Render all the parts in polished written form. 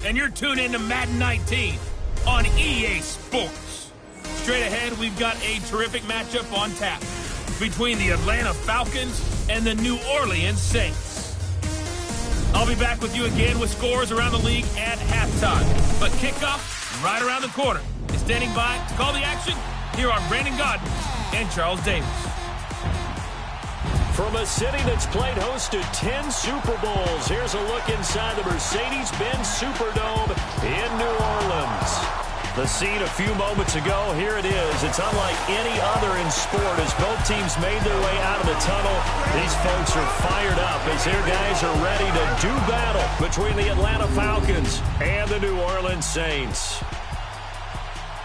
and you're tuned in to Madden 19 on EA Sports. Straight ahead, we've got a terrific matchup on tap between the Atlanta Falcons and the New Orleans Saints. I'll be back with you again with scores around the league at halftime. But kickoff right around the corner. And standing by to call the action, here are Brandon Godden and Charles Davis. From a city that's played host to 10 Super Bowls, here's a look inside the Mercedes-Benz Superdome in New Orleans. The scene a few moments ago, here it is. It's unlike any other in sport as both teams made their way out of the tunnel. These folks are fired up as their guys are ready to do battle between the Atlanta Falcons and the New Orleans Saints.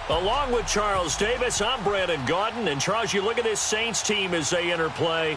Along with Charles Davis, I'm Brandon Godden. And Charles, you look at this Saints team as they interplay.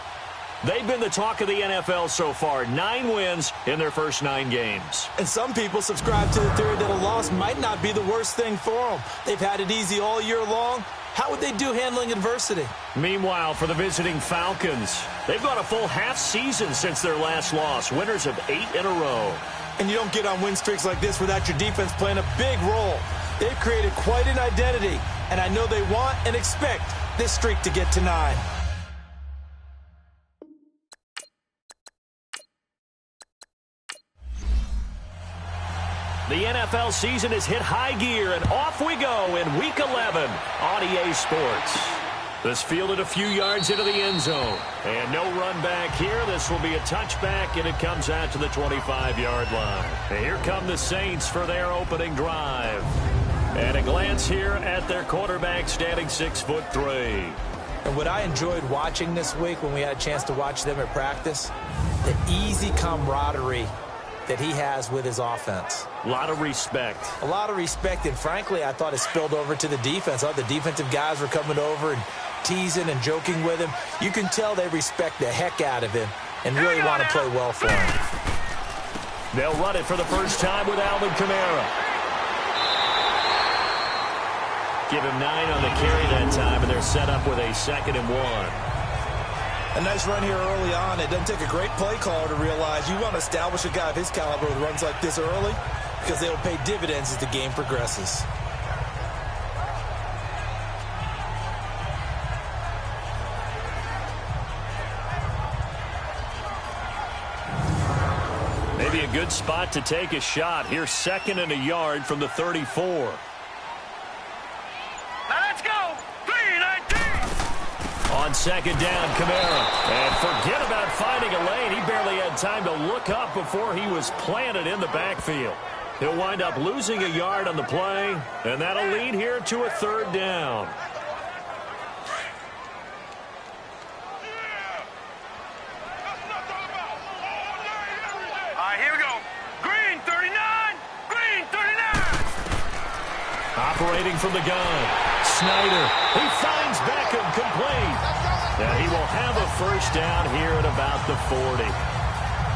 They've been the talk of the NFL so far. 9 wins in their first 9 games. And some people subscribe to the theory that a loss might not be the worst thing for them. They've had it easy all year long. How would they do handling adversity? Meanwhile, for the visiting Falcons, they've gone a full half season since their last loss. Winners of 8 in a row. And you don't get on win streaks like this without your defense playing a big role. They've created quite an identity, and I know they want and expect this streak to get to 9. The NFL season has hit high gear, and off we go in Week 11 on EA Sports. This fielded a few yards into the end zone. And no run back here. This will be a touchback, and it comes out to the 25-yard line. And here come the Saints for their opening drive. And a glance here at their quarterback, standing 6'3". And what I enjoyed watching this week when we had a chance to watch them at practice, the easy camaraderie that he has with his offense. A lot of respect. A lot of respect, and frankly, I thought it spilled over to the defense. I thought the defensive guys were coming over and teasing and joking with him. You can tell they respect the heck out of him and really want to play well for him. They'll run it for the first time with Alvin Kamara. Give him 9 on the carry that time, and they're set up with a 2nd and 1. A nice run here early on. It doesn't take a great play caller to realize you want to establish a guy of his caliber with runs like this early because they will pay dividends as the game progresses. Maybe a good spot to take a shot. Here's 2nd and a yard from the 34. On 2nd down, Kamara. And forget about finding a lane. He barely had time to look up before he was planted in the backfield. He'll wind up losing a yard on the play, and that'll lead here to a 3rd down. Here we go. Green 39. Green 39. Operating from the gun. Snyder. He finds Beckham complete. And he will have a 1st down here at about the 40.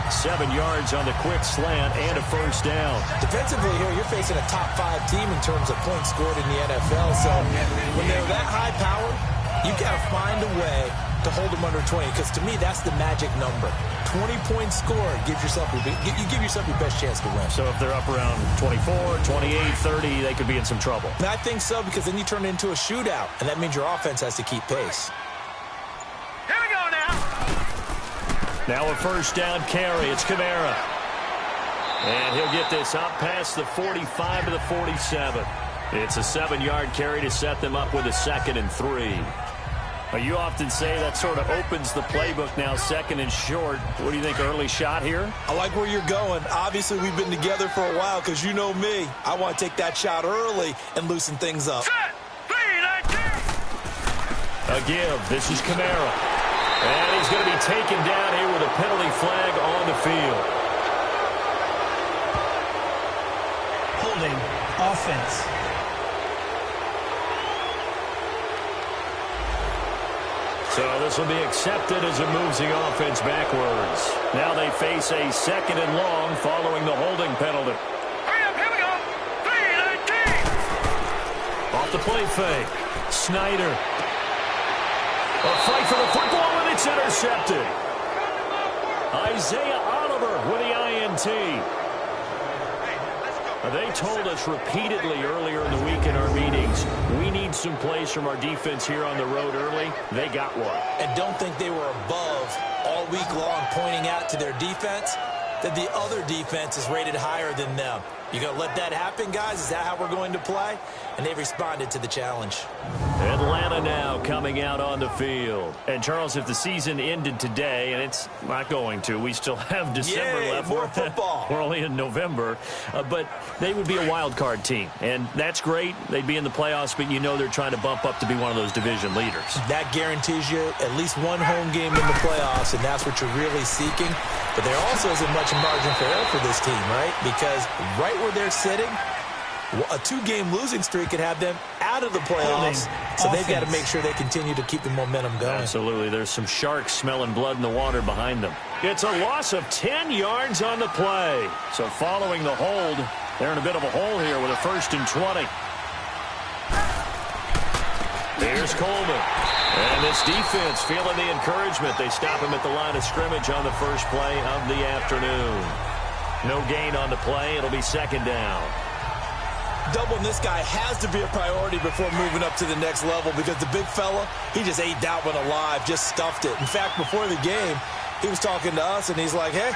7 yards on the quick slant and a 1st down. Defensively here, you're facing a top 5 team in terms of points scored in the NFL. So when they're that high powered, you got to find a way to hold them under 20. Because to me, that's the magic number. 20 points scored gives yourself you give yourself your best chance to win. So if they're up around 24, 28, 30, they could be in some trouble. And I think so, because then you turn it into a shootout, and that means your offense has to keep pace. Here we go now. Now a 1st down carry. It's Kamara. And he'll get this up past the 45 to the 47. It's a 7-yard carry to set them up with a 2nd and 3. You often say that sort of opens the playbook now, 2nd and short. What do you think, early shot here? I like where you're going. Obviously, we've been together for a while because you know me. I want to take that shot early and loosen things up. Set. 3-19. A give. This is Kamara. And he's going to be taken down here with a penalty flag on the field. Holding offense. So this will be accepted as it moves the offense backwards. Now they face a 2nd and long following the holding penalty. Hurry up, here we go. 3-19. Off the play fake. Snyder. A fight for the football, and it's intercepted. Isaiah Oliver with the INT. They told us repeatedly earlier in the week in our meetings, we need some plays from our defense here on the road early. They got one. And don't think they were above all week long pointing out to their defense that the other defense is rated higher than them. You going to let that happen, guys? Is that how we're going to play? And they responded to the challenge. Atlanta now coming out on the field. And, Charles, if the season ended today, and it's not going to, we still have December left. More football. We're only in November. But they would be a wild card team. And that's great. They'd be in the playoffs, but you know they're trying to bump up to be one of those division leaders. That guarantees you at least one home game in the playoffs, and that's what you're really seeking. But there also isn't much margin for error for this team, right? Because right where they're sitting, a two-game losing streak could have them out of the playoffs. So they've got to make sure they continue to keep the momentum going. Absolutely. There's some sharks smelling blood in the water behind them. It's a loss of 10 yards on the play. So following the hold, they're in a bit of a hole here with a 1st and 20. Here's Coleman. And this defense feeling the encouragement. They stop him at the line of scrimmage on the first play of the afternoon. No gain on the play. It'll be 2nd down. Doubling this guy has to be a priority before moving up to the next level because the big fella, he just ate that one alive, just stuffed it. In fact, before the game, he was talking to us, and he's like, hey,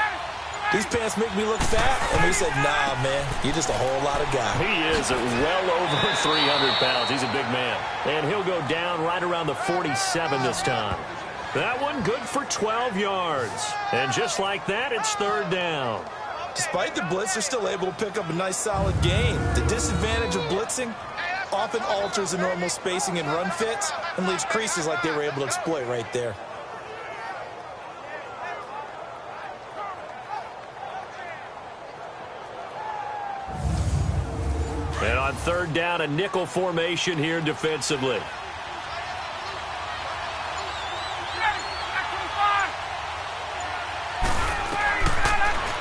these pants make me look fat. And we said, nah, man, you're just a whole lot of guy. He is well over 300 pounds. He's a big man. And he'll go down right around the 47 this time. That one good for 12 yards. And just like that, it's 3rd down. Despite the blitz, they're still able to pick up a nice, solid gain. The disadvantage of blitzing often alters the normal spacing and run fits and leaves creases like they were able to exploit right there. And on 3rd down, a nickel formation here defensively.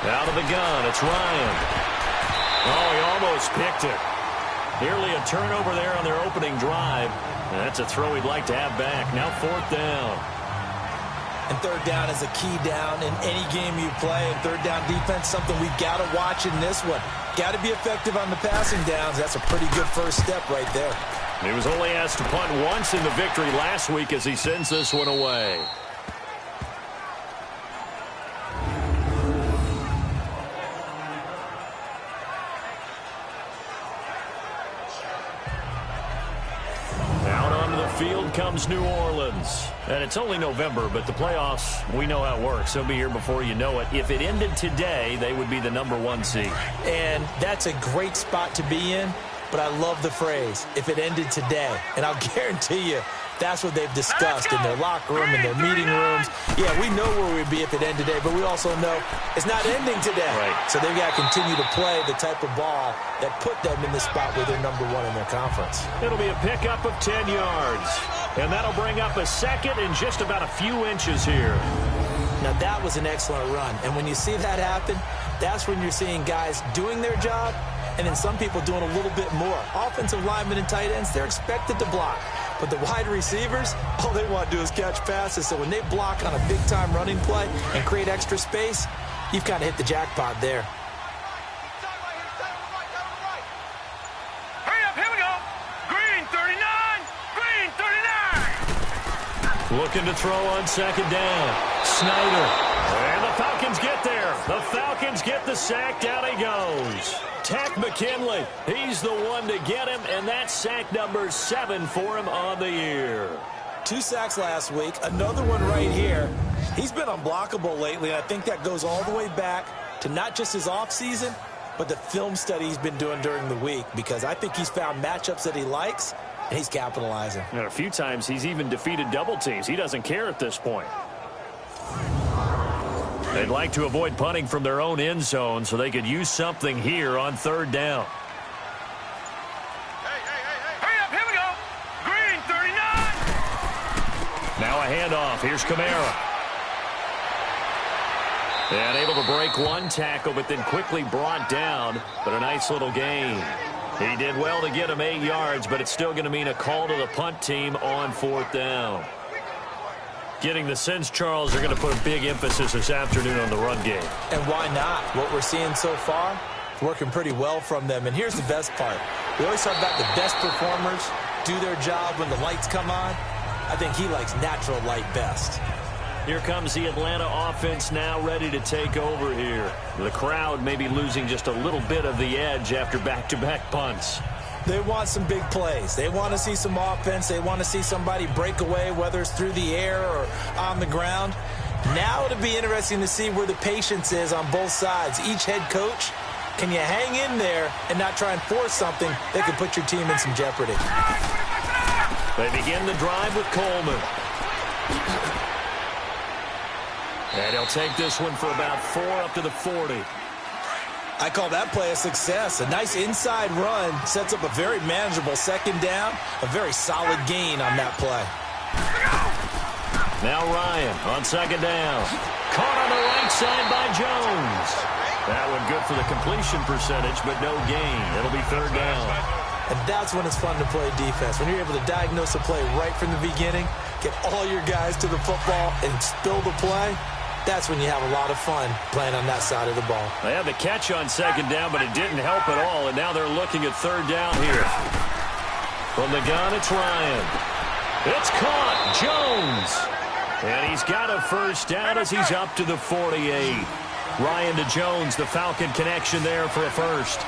Out of the gun, it's Ryan. Oh, he almost picked it. Nearly a turnover there on their opening drive. And that's a throw he'd like to have back. Now 4th down. And 3rd down is a key down in any game you play. And 3rd down defense, something we've got to watch in this one. Got to be effective on the passing downs. That's a pretty good first step right there. He was only asked to punt once in the victory last week as he sends this one away. Field comes New Orleans. And it's only November, but the playoffs, we know how it works. They'll be here before you know it. If it ended today, they would be the #1 seed. And that's a great spot to be in, but I love the phrase, if it ended today. And I'll guarantee you, that's what they've discussed in their locker room, in their meeting rooms. Yeah, we know where we'd be if it ended today, but we also know it's not ending today. Right. So they've got to continue to play the type of ball that put them in the spot where they're #1 in their conference. It'll be a pickup of 10 yards. And that'll bring up a 2nd and just about a few inches here. Now, that was an excellent run. And when you see that happen, that's when you're seeing guys doing their job and then some people doing a little bit more. Offensive linemen and tight ends, they're expected to block. But the wide receivers, all they want to do is catch passes. So when they block on a big-time running play and create extra space, you've kind of hit the jackpot there. Hurry up, here we go. Green 39, green 39. Looking to throw on 2nd down. Snyder. And the Falcons get there. The Falcons get the sack. Down he goes. Tack McKinley, he's the one to get him, and that's sack number 7 for him on the year. 2 sacks last week, another one right here. He's been unblockable lately, and I think that goes all the way back to not just his offseason, but the film study he's been doing during the week, because I think he's found matchups that he likes, and he's capitalizing. And a few times he's even defeated double teams. He doesn't care at this point. They'd like to avoid punting from their own end zone so they could use something here on 3rd down. Hey. Hurry up, here we go. Green 39. Now a handoff. Here's Kamara. And able to break one tackle, but then quickly brought down. But a nice little gain. He did well to get him 8 yards, but it's still going to mean a call to the punt team on 4th down. Getting the sense, Charles, they're going to put a big emphasis this afternoon on the run game. And why not? What we're seeing so far, working pretty well from them. And here's the best part. We always talk about the best performers do their job when the lights come on. I think he likes natural light best. Here comes the Atlanta offense now ready to take over here. The crowd may be losing just a little bit of the edge after back-to-back punts. They want some big plays. They want to see some offense. They want to see somebody break away, whether it's through the air or on the ground. Now it'll be interesting to see where the patience is on both sides. Each head coach, can you hang in there and not try and force something that could put your team in some jeopardy? They begin the drive with Coleman. And he'll take this one for about 4 up to the 40. I call that play a success. A nice inside run sets up a very manageable second down, a very solid gain on that play. Now Ryan on second down. Caught on the right side by Jones. That one good for the completion percentage, but no gain. It'll be third down. And that's when it's fun to play defense. When you're able to diagnose a play right from the beginning, get all your guys to the football and spill the play, that's when you have a lot of fun playing on that side of the ball. They had the catch on second down, but it didn't help at all, and now they're looking at third down here. From the gun, it's Ryan. It's caught. Jones. And he's got a first down as he's up to the 48. Ryan to Jones, the Falcon connection there for a first.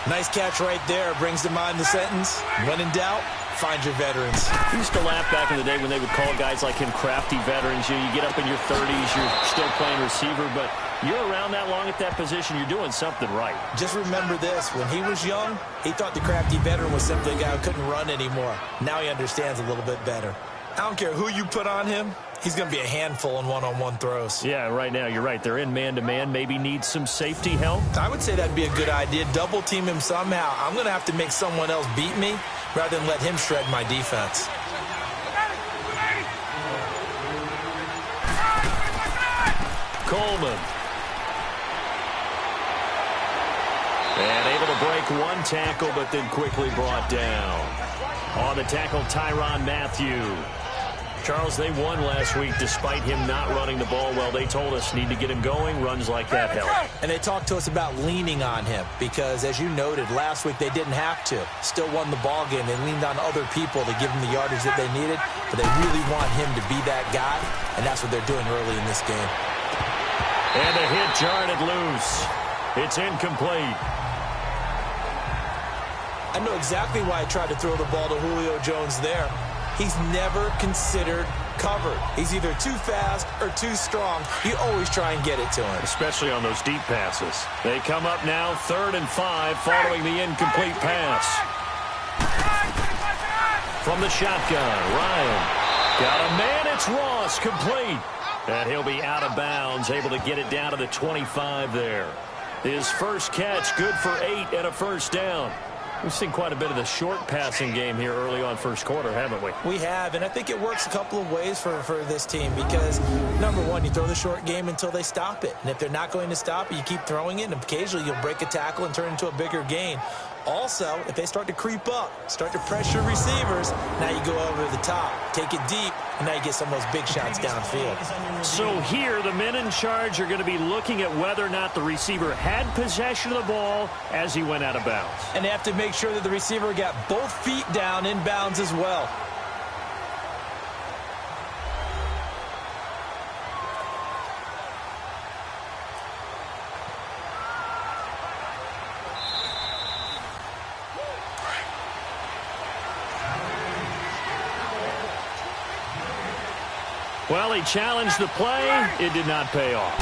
Nice catch right there. Brings to mind the sentence, when in doubt, find your veterans. I used to laugh back in the day when they would call guys like him crafty veterans. You get up in your 30s, you're still playing receiver, but you're around that long at that position, you're doing something right. Just remember this. When he was young, he thought the crafty veteran was simply a guy who couldn't run anymore. Now he understands a little bit better. I don't care who you put on him. He's going to be a handful in one-on-one throws. Yeah, right now, you're right. They're in man-to-man. Maybe needs some safety help. I would say that'd be a good idea. Double team him somehow. I'm going to have to make someone else beat me rather than let him shred my defense. Coleman. And able to break one tackle, but then quickly brought down. On the tackle, Tyrann Mathieu. Charles, they won last week despite him not running the ball well. They told us need to get him going. Runs like that help. And they talked to us about leaning on him because, as you noted, last week they didn't have to. Still won the ball game. They leaned on other people to give them the yardage that they needed, but they really want him to be that guy, and that's what they're doing early in this game. And a hit jarred it loose. It's incomplete. I know exactly why I tried to throw the ball to Julio Jones there. He's never considered covered. He's either too fast or too strong. You always try and get it to him. Especially on those deep passes. They come up now 3rd and 5 following the incomplete pass. From the shotgun, Ryan. Got a man, it's Ross, complete. And he'll be out of bounds, able to get it down to the 25 there. His first catch, good for 8 and a first down. We've seen quite a bit of the short passing game here early on first quarter, haven't we? We have, and I think it works a couple of ways for this team because, number one, you throw the short game until they stop it. And if they're not going to stop it, you keep throwing it, and occasionally you'll break a tackle and turn it into a bigger gain. Also, if they start to creep up, start to pressure receivers, now you go over the top, take it deep, and now you get some of those big shots downfield. So here, the men in charge are going to be looking at whether or not the receiver had possession of the ball as he went out of bounds. And they have to make sure that the receiver got both feet down in bounds as well. Well, he challenged the play. It did not pay off.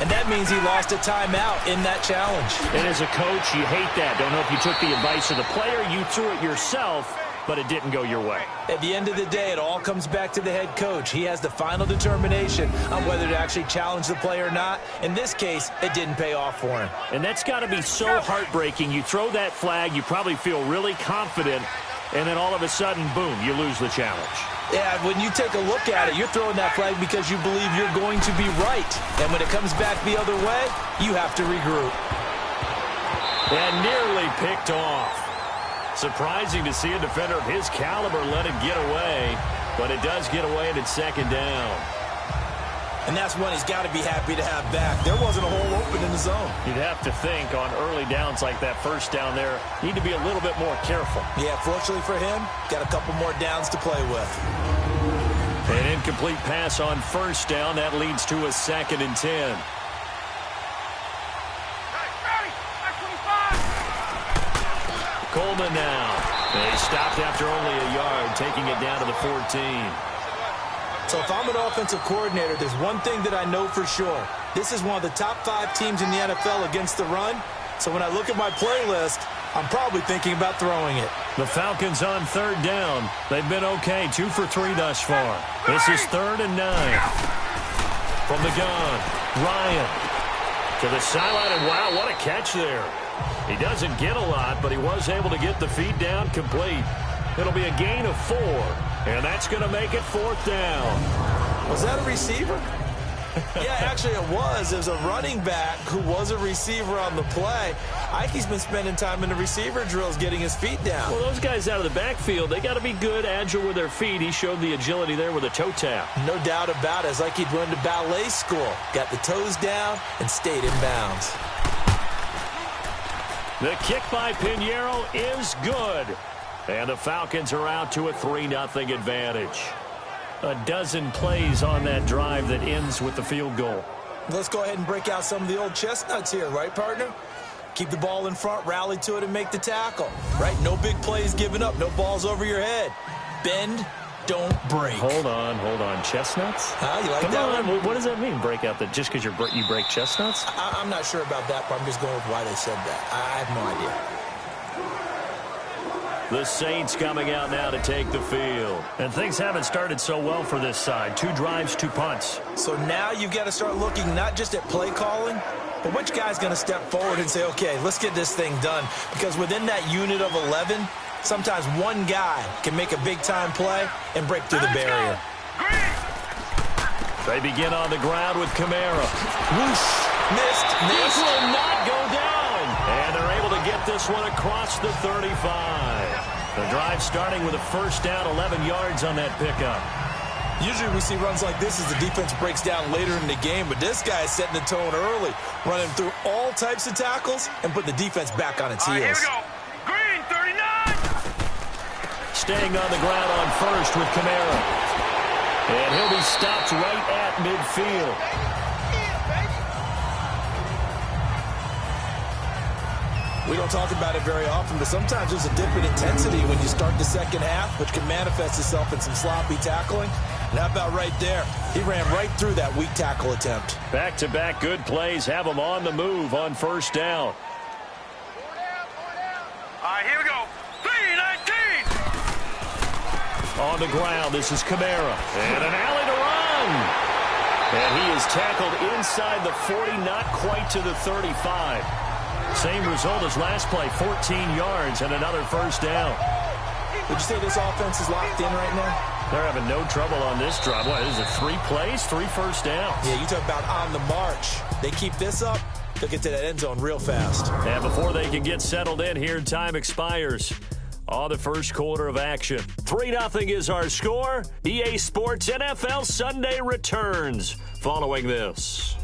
And that means he lost a timeout in that challenge. And as a coach, you hate that. Don't know if you took the advice of the player, you threw it yourself, but it didn't go your way. At the end of the day, it all comes back to the head coach. He has the final determination on whether to actually challenge the play or not. In this case, it didn't pay off for him. And that's got to be so heartbreaking. You throw that flag, you probably feel really confident, and then all of a sudden, boom, you lose the challenge. Yeah, when you take a look at it, you're throwing that flag because you believe you're going to be right. And when it comes back the other way, you have to regroup. And nearly picked off. Surprising to see a defender of his caliber let it get away, but it does get away and it's second down. And that's one he's got to be happy to have back. There wasn't a hole open in the zone. You'd have to think on early downs like that, first down there, need to be a little bit more careful. Yeah, fortunately for him, got a couple more downs to play with. An incomplete pass on first down. That leads to a 2nd and 10. Coleman now. They stopped after only a yard, taking it down to the 14. So if I'm an offensive coordinator, there's one thing that I know for sure. This is one of the top 5 teams in the NFL against the run. So when I look at my playlist, I'm probably thinking about throwing it. The Falcons on 3rd down. They've been okay, 2 for 3 thus far. This is 3rd and 9. From the gun, Ryan to the sideline, and wow, what a catch there. He doesn't get a lot, but he was able to get the feed down complete. It'll be a gain of 4, and that's going to make it 4th down. Was that a receiver? Yeah, actually it was. It was a running back who was a receiver on the play. Ikey's been spending time in the receiver drills getting his feet down. Well, those guys out of the backfield, they got to be good, agile with their feet. He showed the agility there with a toe tap. No doubt about it. It's like he'd went to ballet school. Got the toes down and stayed in bounds. The kick by Pinheiro is good. And the Falcons are out to a 3-0 advantage. A dozen plays on that drive that ends with the field goal. Let's go ahead and break out some of the old chestnuts here, right, partner? Keep the ball in front, rally to it, and make the tackle. Right? No big plays given up. No balls over your head. Bend, don't break. Hold on. Chestnuts? You like Come that on. one? What does that mean, break out? That just because you break chestnuts? I'm not sure about that, but I'm just going with why they said that. I have no idea. The Saints coming out now to take the field. And things haven't started so well for this side. 2 drives, 2 punts. So now you've got to start looking not just at play calling, but which guy's going to step forward and say, okay, let's get this thing done. Because within that unit of 11, sometimes one guy can make a big-time play and break through the barrier. They begin on the ground with Kamara. Whoosh! Missed. This will not go down. And they're able to get this one across the 35. The drive starting with a first down, 11 yards on that pickup. Usually we see runs like this as the defense breaks down later in the game, but this guy is setting the tone early, running through all types of tackles and putting the defense back on its heels. Here we go. Green, 39. Staying on the ground on first with Kamara. And he'll be stopped right at midfield. We don't talk about it very often, but sometimes there's a dip in intensity when you start the second half, which can manifest itself in some sloppy tackling. And how about right there? He ran right through that weak tackle attempt. Back-to-back good plays have him on the move on first down. Here we go. 3-19. On the ground, this is Kamara. And an alley to run. And he is tackled inside the 40, not quite to the 35. Same result as last play, 14 yards and another first down. Would you say this offense is locked in right now? They're having no trouble on this drive. What is it, 3 plays, 3 first downs? Yeah, you talk about on the march. They keep this up, they'll get to that end zone real fast. And before they can get settled in here, time expires on the first quarter of action. 3-0 is our score. EA Sports NFL Sunday returns following this.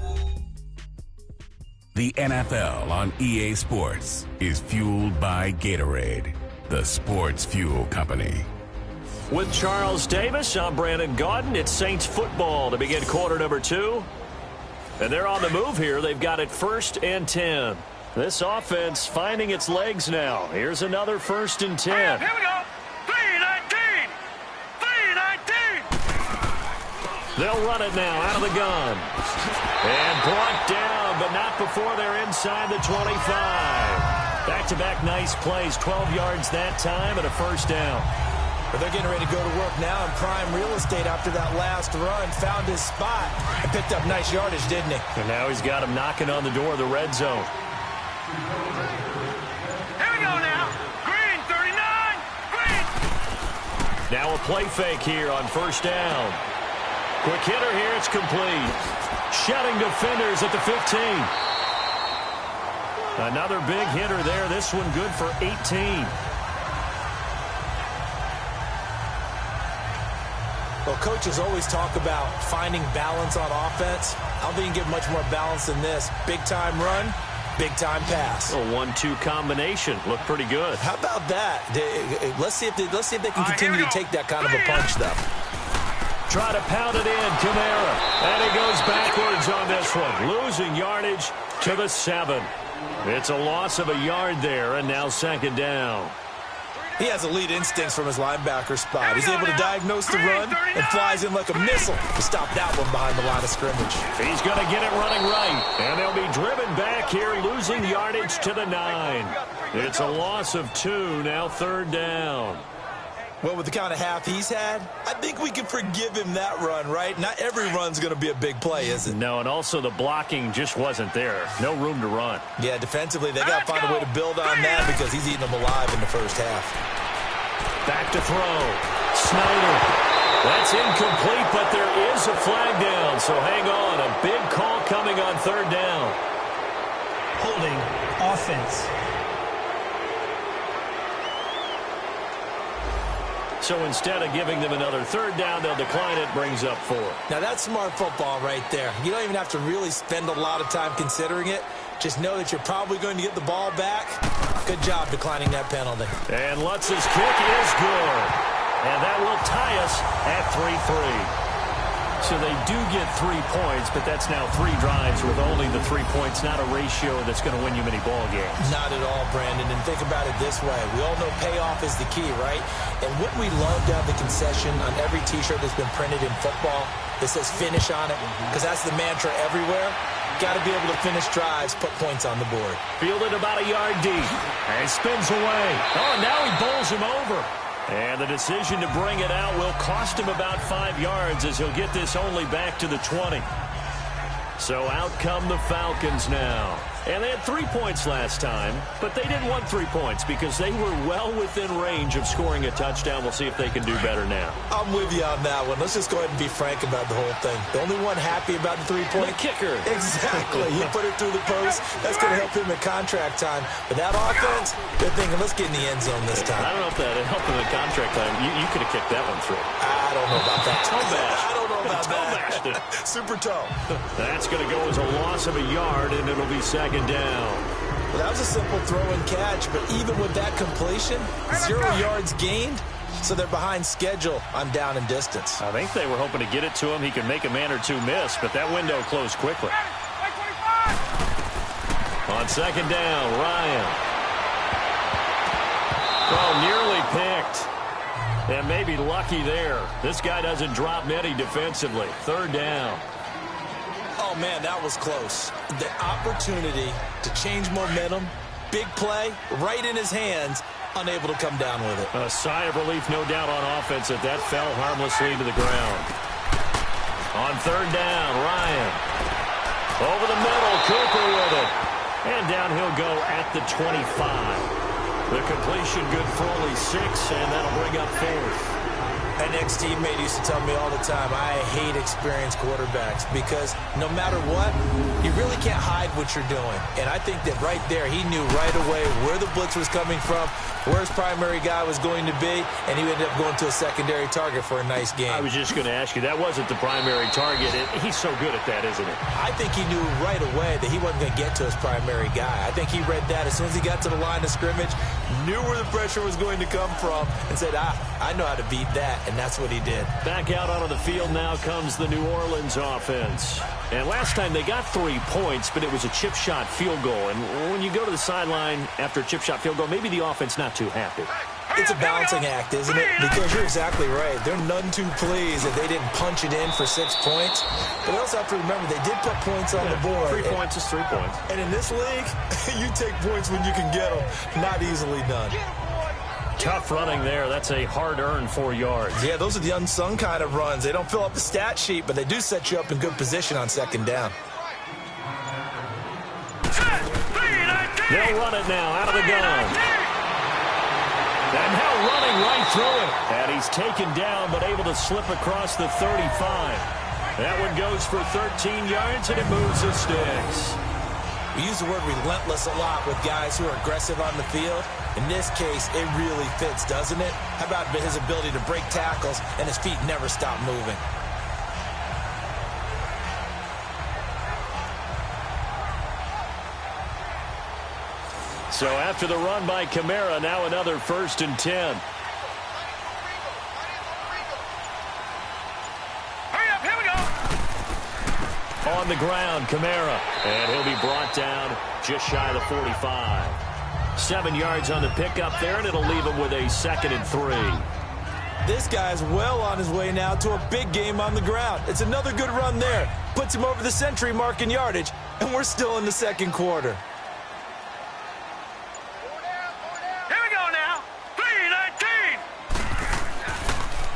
The NFL on EA Sports is fueled by Gatorade, the sports fuel company. With Charles Davis, I'm Brandon Gaudin. It's Saints football to begin quarter number 2. And they're on the move here. They've got it 1st and 10. This offense finding its legs now. Here's another 1st and 10. Here we go. 3-19. 3-19. They'll run it now out of the gun. And brought down, but not before they're inside the 25. Back-to-back nice plays, 12 yards that time and a first down. But they're getting ready to go to work now in prime real estate after that last run. Found his spot and picked up nice yardage, didn't he? And now he's got him knocking on the door of the red zone. Here we go now. Green, 39. Green. Now a play fake here on first down. Quick hitter here, it's complete. Shutting defenders at the 15. Another big hitter there. This one good for 18. Well, coaches always talk about finding balance on offense. I don't think you can get much more balance than this. Big-time run, big-time pass. A 1-2 combination. Looked pretty good. How about that? Let's see if they can continue to take that kind of a punch, though. Try to pound it in, Kamara. And he goes backwards on this one, losing yardage to the 7. It's a loss of a yard there, and now second down. He has elite instincts from his linebacker spot. He's able to diagnose the run and flies in like a missile to stop that one behind the line of scrimmage. He's going to get it running right, and they'll be driven back here, losing yardage to the 9. It's a loss of 2, now third down. Well, with the kind of half he's had, I think we can forgive him that run, right? Not every run's going to be a big play, is it? No, and also the blocking just wasn't there. No room to run. Yeah, defensively, they got to find a way to build on that because he's eating them alive in the first half. Back to throw. Snyder. That's incomplete, but there is a flag down, so hang on. A big call coming on third down. Holding offense. So instead of giving them another third down, they'll decline it, brings up 4. Now, that's smart football right there. You don't even have to really spend a lot of time considering it. Just know that you're probably going to get the ball back. Good job declining that penalty. And Lutz's kick is good. And that will tie us at 3-3. So they do get 3 points, but that's now 3 drives with only the 3 points, not a ratio that's going to win you many ball games. Not at all, Brandon. And think about it this way. We all know payoff is the key, right? And wouldn't we love to have the concession on every T-shirt that's been printed in football that says finish on it? Because that's the mantra everywhere. Got to be able to finish drives, put points on the board. Fielded about a yard deep. And spins away. Oh, now he bowls him over. And the decision to bring it out will cost him about 5 yards as he'll get this only back to the 20. So out come the Falcons now. And they had 3 points last time, but they didn't want 3 points because they were well within range of scoring a touchdown. We'll see if they can do better now. I'm with you on that one. Let's just go ahead and be frank about the whole thing. The only one happy about the 3-point kicker. Exactly. He put it through the post. That's going to help him in contract time. But that offense, they're thinking, let's get in the end zone this time. I don't know if that helped him in contract time. You could have kicked that one through. I don't know about that. Toe bash. I don't know about toe bashed that. it. Super toe. That's going to go as a loss of a yard, and it'll be second down. Well, that was a simple throw and catch, but even with that completion, 0 yards gained, so they're behind schedule on down and distance. I think they were hoping to get it to him. He could make a man or two miss, but that window closed quickly. On second down, Ryan. Oh, nearly picked. And maybe lucky there. This guy doesn't drop many defensively. Third down. Oh, man, that was close. The opportunity to change momentum, big play, right in his hands, unable to come down with it. A sigh of relief, no doubt, on offense that fell harmlessly to the ground. On third down, Ryan. Over the middle, Cooper with it. And down he'll go at the 25. The completion good for only 6, and that'll bring up 4th. An ex-teammate used to tell me all the time, I hate experienced quarterbacks because no matter what, you really can't hide what you're doing. And I think that right there, he knew right away where the blitz was coming from, where his primary guy was going to be, and he ended up going to a secondary target for a nice game. I was just going to ask you, that wasn't the primary target. He's so good at that, isn't he? I think he knew right away that he wasn't going to get to his primary guy. I think he read that as soon as he got to the line of scrimmage, knew where the pressure was going to come from, and said, I know how to beat that. And that's what he did. Back out onto the field now comes the New Orleans offense. And last time they got 3 points, but it was a chip shot field goal. And when you go to the sideline after a chip shot field goal, maybe the offense not too happy. It's a balancing act, isn't it? Because you're exactly right. They're none too pleased that they didn't punch it in for 6 points. But they also have to remember they did put points on the board. 3 points is 3 points. And in this league, you take points when you can get them. Not easily done. Tough running there. That's a hard-earned 4 yards. Yeah, those are the unsung kind of runs. They don't fill up the stat sheet, but they do set you up in good position on second down. They'll run it now out of the gun. And now running right through it. And he's taken down, but able to slip across the 35. That one goes for 13 yards, and it moves the sticks. We use the word relentless a lot with guys who are aggressive on the field. In this case, it really fits, doesn't it? How about his ability to break tackles and his feet never stop moving? So after the run by Kamara, now another 1st and 10. Hurry up, here we go. On the ground, Kamara. And he'll be brought down just shy of the 45. 7 yards on the pickup there, and it'll leave him with a 2nd and 3. This guy's well on his way now to a big game on the ground. It's another good run there. Puts him over the century mark in yardage, and we're still in the 2nd quarter.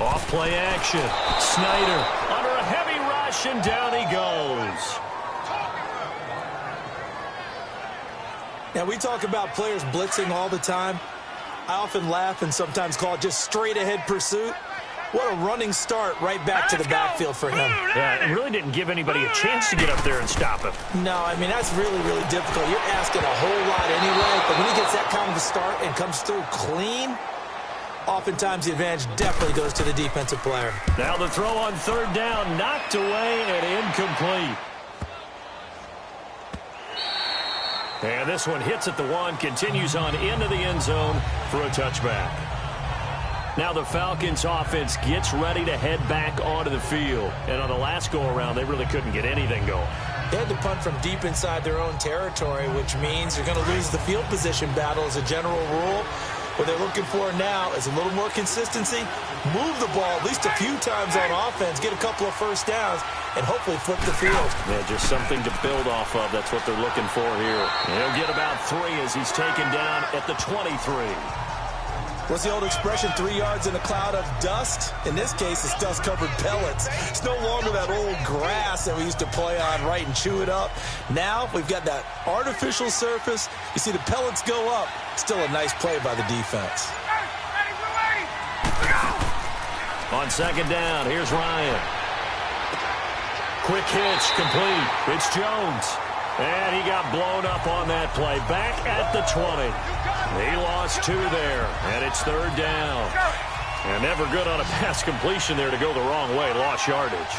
Off play action. Snyder under a heavy rush, and down he goes. Now, we talk about players blitzing all the time. I often laugh and sometimes call it just straight-ahead pursuit. What a running start right back to the backfield for him. Yeah, it really didn't give anybody a chance to get up there and stop him. No, I mean, that's really, really difficult. You're asking a whole lot anyway, but when he gets that kind of a start and comes through clean, oftentimes the advantage definitely goes to the defensive player. Now the throw on 3rd down, knocked away and incomplete. And this one hits at the 1, continues on into the end zone for a touchback. Now the Falcons offense gets ready to head back onto the field. And on the last go-around, they really couldn't get anything going. They had to punt from deep inside their own territory, which means you're going to lose the field position battle as a general rule. What they're looking for now is a little more consistency, move the ball at least a few times on offense, get a couple of 1st downs, and hopefully flip the field. Yeah, just something to build off of. That's what they're looking for here. He'll get about 3 as he's taken down at the 23. What's the old expression, 3 yards in a cloud of dust? In this case, it's dust-covered pellets. It's no longer that old grass that we used to play on, right, and chew it up. Now we've got that artificial surface. You see the pellets go up. Still a nice play by the defense. On 2nd down, here's Ryan. Quick hitch, complete. It's Jones. And he got blown up on that play. Back at the 20. He lost 2 there, and it's 3rd down. And never good on a pass completion there to go the wrong way. Lost yardage.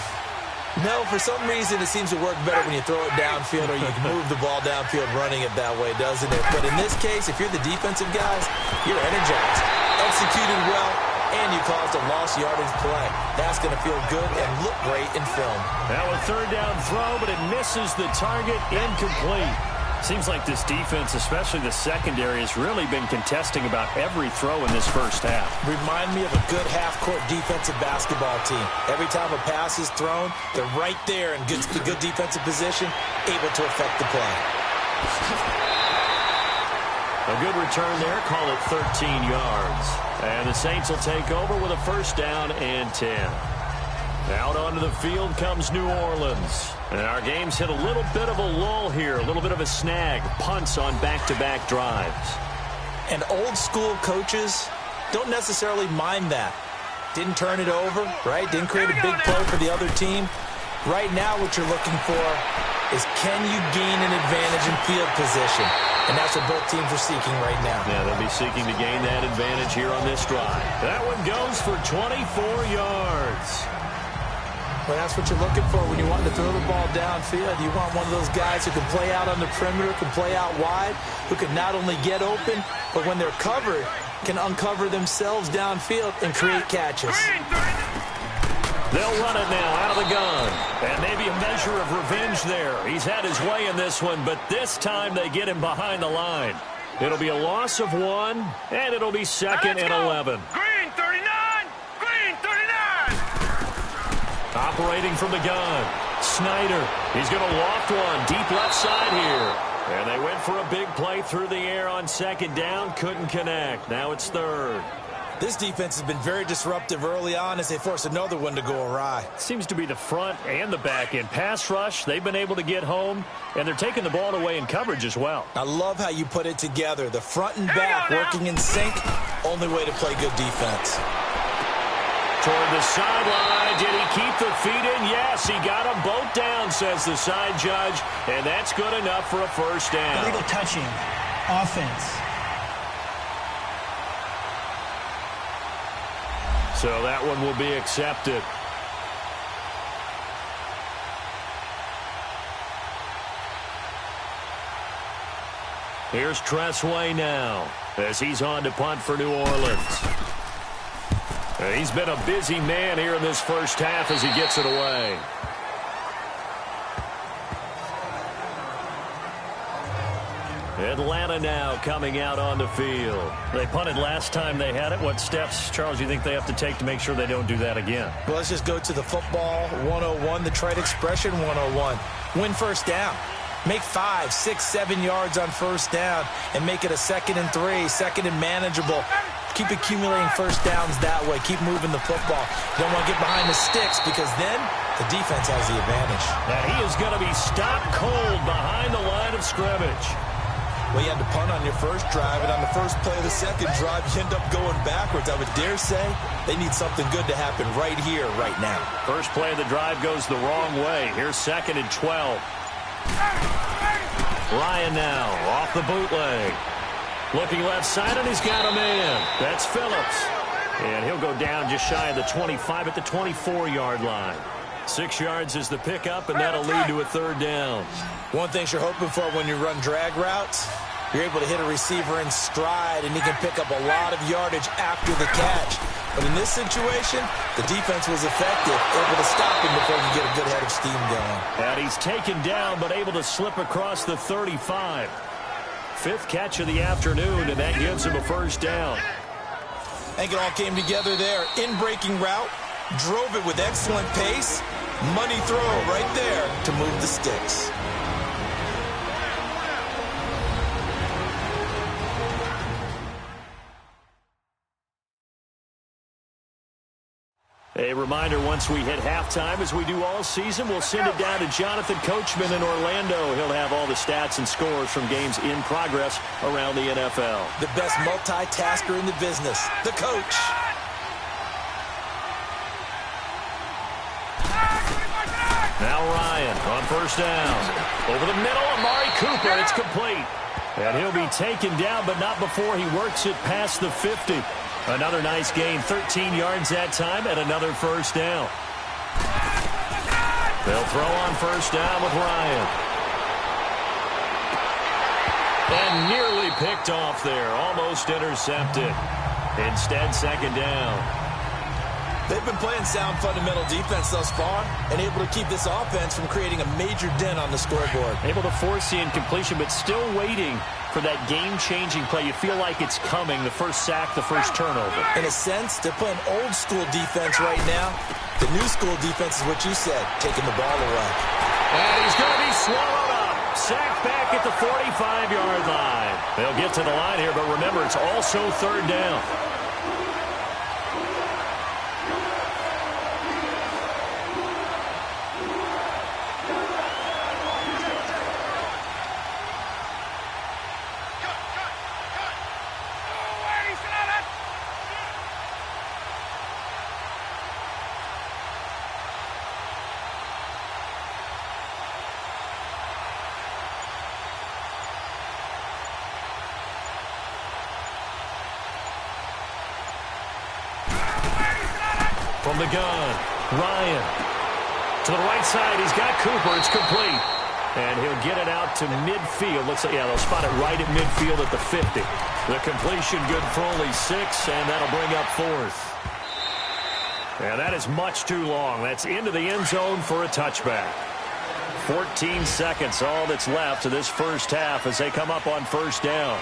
No, for some reason it seems to work better when you throw it downfield or you can move the ball downfield running it that way, doesn't it? But in this case, if you're the defensive guys, you're energized, executed well, and you caused a lost yardage play. That's going to feel good and look great in film. Now a 3rd down throw, but it misses the target, incomplete. Seems like this defense, especially the secondary, has really been contesting about every throw in this 1st half. Remind me of a good half-court defensive basketball team. Every time a pass is thrown, they're right there in good defensive position, able to affect the play. A good return there, call it 13 yards. And the Saints will take over with a 1st down and 10. Out onto the field comes New Orleans. And our game's hit a little bit of a lull here, a little bit of a snag. Punts on back-to-back drives. And old-school coaches don't necessarily mind that. Didn't turn it over, right? Didn't create a big play for the other team. Right now what you're looking for is can you gain an advantage in field position? And that's what both teams are seeking right now. Yeah, they'll be seeking to gain that advantage here on this drive. That one goes for 24 yards. Well, that's what you're looking for when you want to throw the ball downfield. You want one of those guys who can play out on the perimeter, can play out wide, who can not only get open, but when they're covered, can uncover themselves downfield and create catches. They'll run it now out of the gun. And maybe a measure of revenge there. He's had his way in this one, but this time they get him behind the line. It'll be a loss of 1, and it'll be 2nd and 11. Green 39! Green 39! Operating from the gun, Snyder. He's going to loft one deep left side here. And they went for a big play through the air on 2nd down. Couldn't connect. Now it's 3rd. This defense has been very disruptive early on as they force another one to go awry. Seems to be the front and the back end. Pass rush, they've been able to get home, and they're taking the ball away in coverage as well. I love how you put it together. The front and back working in sync. Only way to play good defense. toward the sideline. Did he keep the feet in? Yes, he got them both down, says the side judge, and that's good enough for a first down. Illegal touching. Offense. So that one will be accepted. Here's Tressway now as he's on to punt for New Orleans. He's been a busy man here in this first half as he gets it away. Atlanta now coming out on the field. They punted last time they had it. What steps, Charles, you think they have to take to make sure they don't do that again? Well, let's just go to the football 101, the trite expression 101. Win first down. Make 5, 6, 7 yards on first down and make it a 2nd and 3, 2nd and manageable. Keep accumulating first downs that way. Keep moving the football. You don't want to get behind the sticks because then the defense has the advantage. Now he is going to be stopped cold behind the line of scrimmage. Well, you had to punt on your first drive, and on the first play of the second drive, you end up going backwards. I would dare say they need something good to happen right here, right now. First play of the drive goes the wrong way. Here's 2nd and 12. Ryan now off the bootleg. Looking left side, and he's got a man. That's Phillips. And he'll go down just shy of the 25 at the 24-yard line. 6 yards is the pickup, and that'll lead to a third down. One thing you're hoping for when you run drag routes, you're able to hit a receiver in stride, and he can pick up a lot of yardage after the catch. But in this situation, the defense was effective, able to stop him before he get a good head of steam going. And he's taken down, but able to slip across the 35. 5th catch of the afternoon, and that gives him a first down. I think it all came together there. In-breaking route, drove it with excellent pace. Money throw right there to move the sticks. A reminder, once we hit halftime, as we do all season, we'll send it down to Jonathan Coachman in Orlando. He'll have all the stats and scores from games in progress around the NFL. The best multitasker in the business, the coach. Now Ryan on first down. Over the middle, Amari Cooper. It's complete. And he'll be taken down, but not before he works it past the 50. Another nice gain, 13 yards that time, and another first down. They'll throw on first down with Ryan. And nearly picked off there, almost intercepted. Instead, 2nd down. They've been playing sound fundamental defense thus far and able to keep this offense from creating a major dent on the scoreboard. Able to force the incompletion, but still waiting for that game-changing play. You feel like it's coming, the first sack, the first turnover. In a sense, they're playing old-school defense right now. The new-school defense is what you said, taking the ball away. And he's going to be swallowed up. Sacked back at the 45-yard line. They'll get to the line here, but remember, it's also 3rd down. From the gun, Ryan. To the right side, he's got Cooper. It's complete. And he'll get it out to midfield. Looks like, yeah, they'll spot it right at midfield at the 50. The completion good for only 6, and that'll bring up 4th. And that is much too long. That's into the end zone for a touchback. 14 seconds, all that's left of this first half as they come up on first down.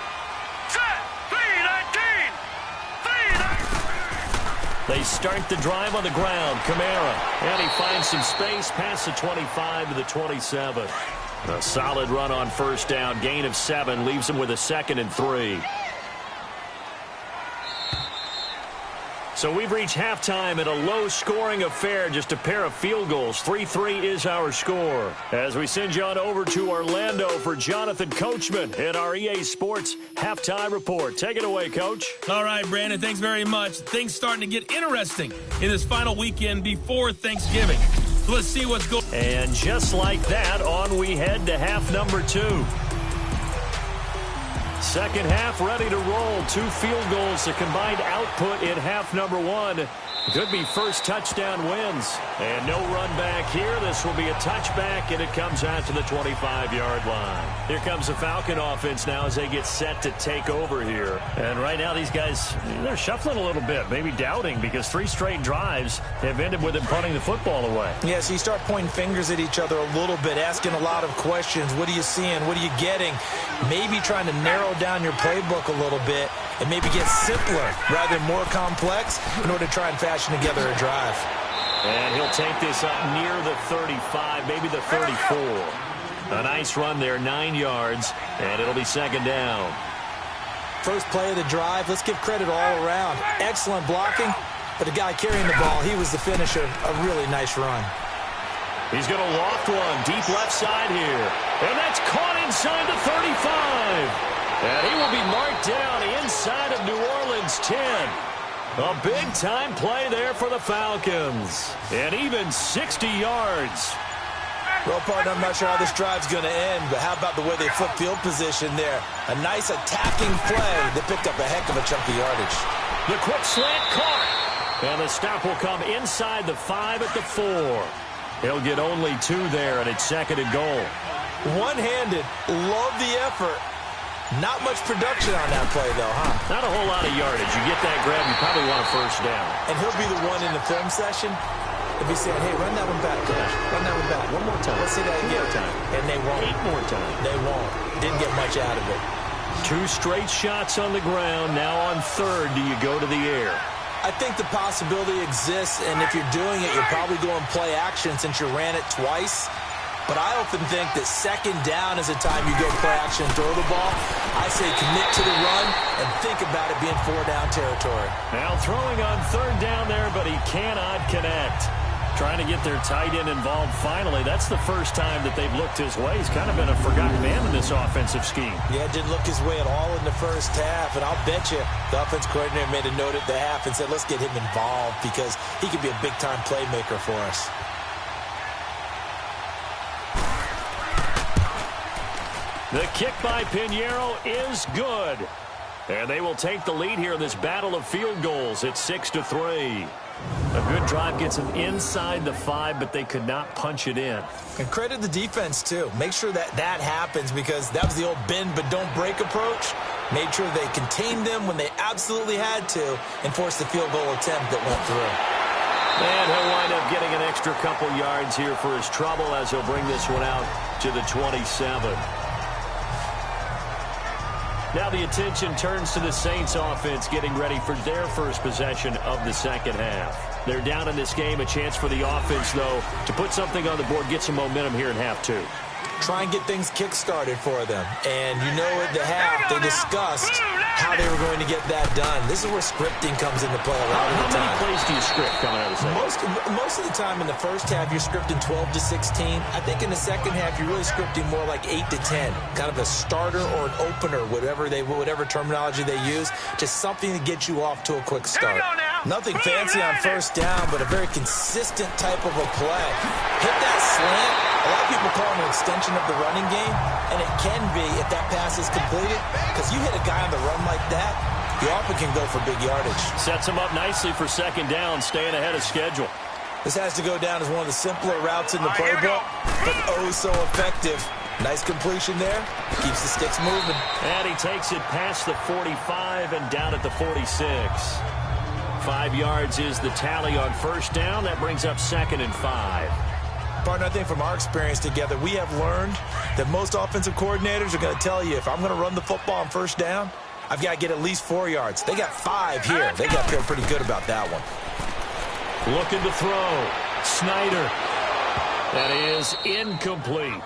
They start the drive on the ground. Kamara. And he finds some space past the 25 to the 27. A solid run on first down. Gain of 7 leaves him with a 2nd and 3. So we've reached halftime in a low-scoring affair, just a pair of field goals. 3-3 is our score. As we send you on over to Orlando for Jonathan Coachman in our EA Sports Halftime Report. Take it away, Coach. All right, Brandon, thanks very much. Things starting to get interesting in this final weekend before Thanksgiving. So let's see what's going on. And just like that, on we head to half number 2. Second half ready to roll. 2 field goals, the combined output in half number 1. Could be first touchdown wins. And no run back here. This will be a touchback, and it comes out to the 25-yard line. Here comes the Falcon offense now as they get set to take over here. And right now these guys, they're shuffling a little bit, maybe doubting, because 3 straight drives have ended with them punting the football away. Yeah, so you start pointing fingers at each other a little bit, asking a lot of questions. What are you seeing? What are you getting? Maybe trying to narrow down your playbook a little bit and maybe get simpler rather than more complex in order to try and fashion together a drive. And he'll take this up near the 35, maybe the 34. A nice run there, 9 yards, and it'll be second down. First play of the drive, let's give credit all around. Excellent blocking, but the guy carrying the ball, he was the finisher. A really nice run. He's going to loft one deep left side here. And that's caught inside the 35. And he will be marked down inside of New Orleans 10. A big-time play there for the Falcons. And even 60 yards. Well, partner, I'm not sure how this drive's going to end, but how about the way they flip field position there? A nice attacking play that picked up a heck of a chunk of yardage. The quick slant caught. And the stop will come inside the 5 at the 4. He'll get only 2 there, and it's second and goal. One-handed. Love the effort. Not much production on that play, though, huh? Not a whole lot of yardage. You get that grab, you probably want a first down. And he'll be the one in the film session. He'll be saying, hey, run that one back, Coach. Run that one back. One more time. Let's see that again. 2 more time. And they won't. 8 more times. They won't. Didn't get much out of it. 2 straight shots on the ground. Now on third, do you go to the air? I think the possibility exists, and if you're doing it, you're probably going play action since you ran it twice. But I often think that second down is a time you go play action and throw the ball. I say commit to the run and think about it being 4-down territory. Now throwing on third down there, but he cannot connect. Trying to get their tight end involved finally. That's the first time that they've looked his way. He's kind of been a forgotten man in this offensive scheme. Yeah, didn't look his way at all in the first half. And I'll bet you the offense coordinator made a note at the half and said, let's get him involved because he could be a big-time playmaker for us. The kick by Pinheiro is good. And they will take the lead here in this battle of field goals. It's 6-3. A good drive gets them inside the 5, but they could not punch it in. And credit the defense, too. Make sure that that happens because that was the old bend but don't break approach. Made sure they contained them when they absolutely had to and forced the field goal attempt that went through. And he'll wind up getting an extra couple yards here for his trouble as he'll bring this one out to the 27. Now the attention turns to the Saints offense getting ready for their first possession of the second half. They're down in this game. A chance for the offense, though, to put something on the board, get some momentum here in half 2. Try and get things kick-started for them. And you know at the half, they discussed how they were going to get that done. This is where scripting comes into play a lot of the time. How many plays do you script coming out of the second? Most of the time in the first half, you're scripting 12 to 16. I think in the second half, you're really scripting more like 8 to 10. Kind of a starter or an opener, whatever terminology they use. Just something to get you off to a quick start. Nothing fancy on first down, but a very consistent type of a play. Hit that slant. A lot of people call it an extension of the running game, and it can be if that pass is completed, because you hit a guy on the run like that, you often can go for big yardage. Sets him up nicely for second down, staying ahead of schedule. This has to go down as one of the simpler routes in the playbook, but oh so effective. Nice completion there. Keeps the sticks moving. And he takes it past the 45 and down at the 46. 5 yards is the tally on first down. That brings up second and 5. Partner, I think from our experience together, we have learned that most offensive coordinators are going to tell you, if I'm going to run the football on first down, I've got to get at least 4 yards. They got 5 here. They got to feel pretty good about that one. Looking to throw. Snyder. That is incomplete.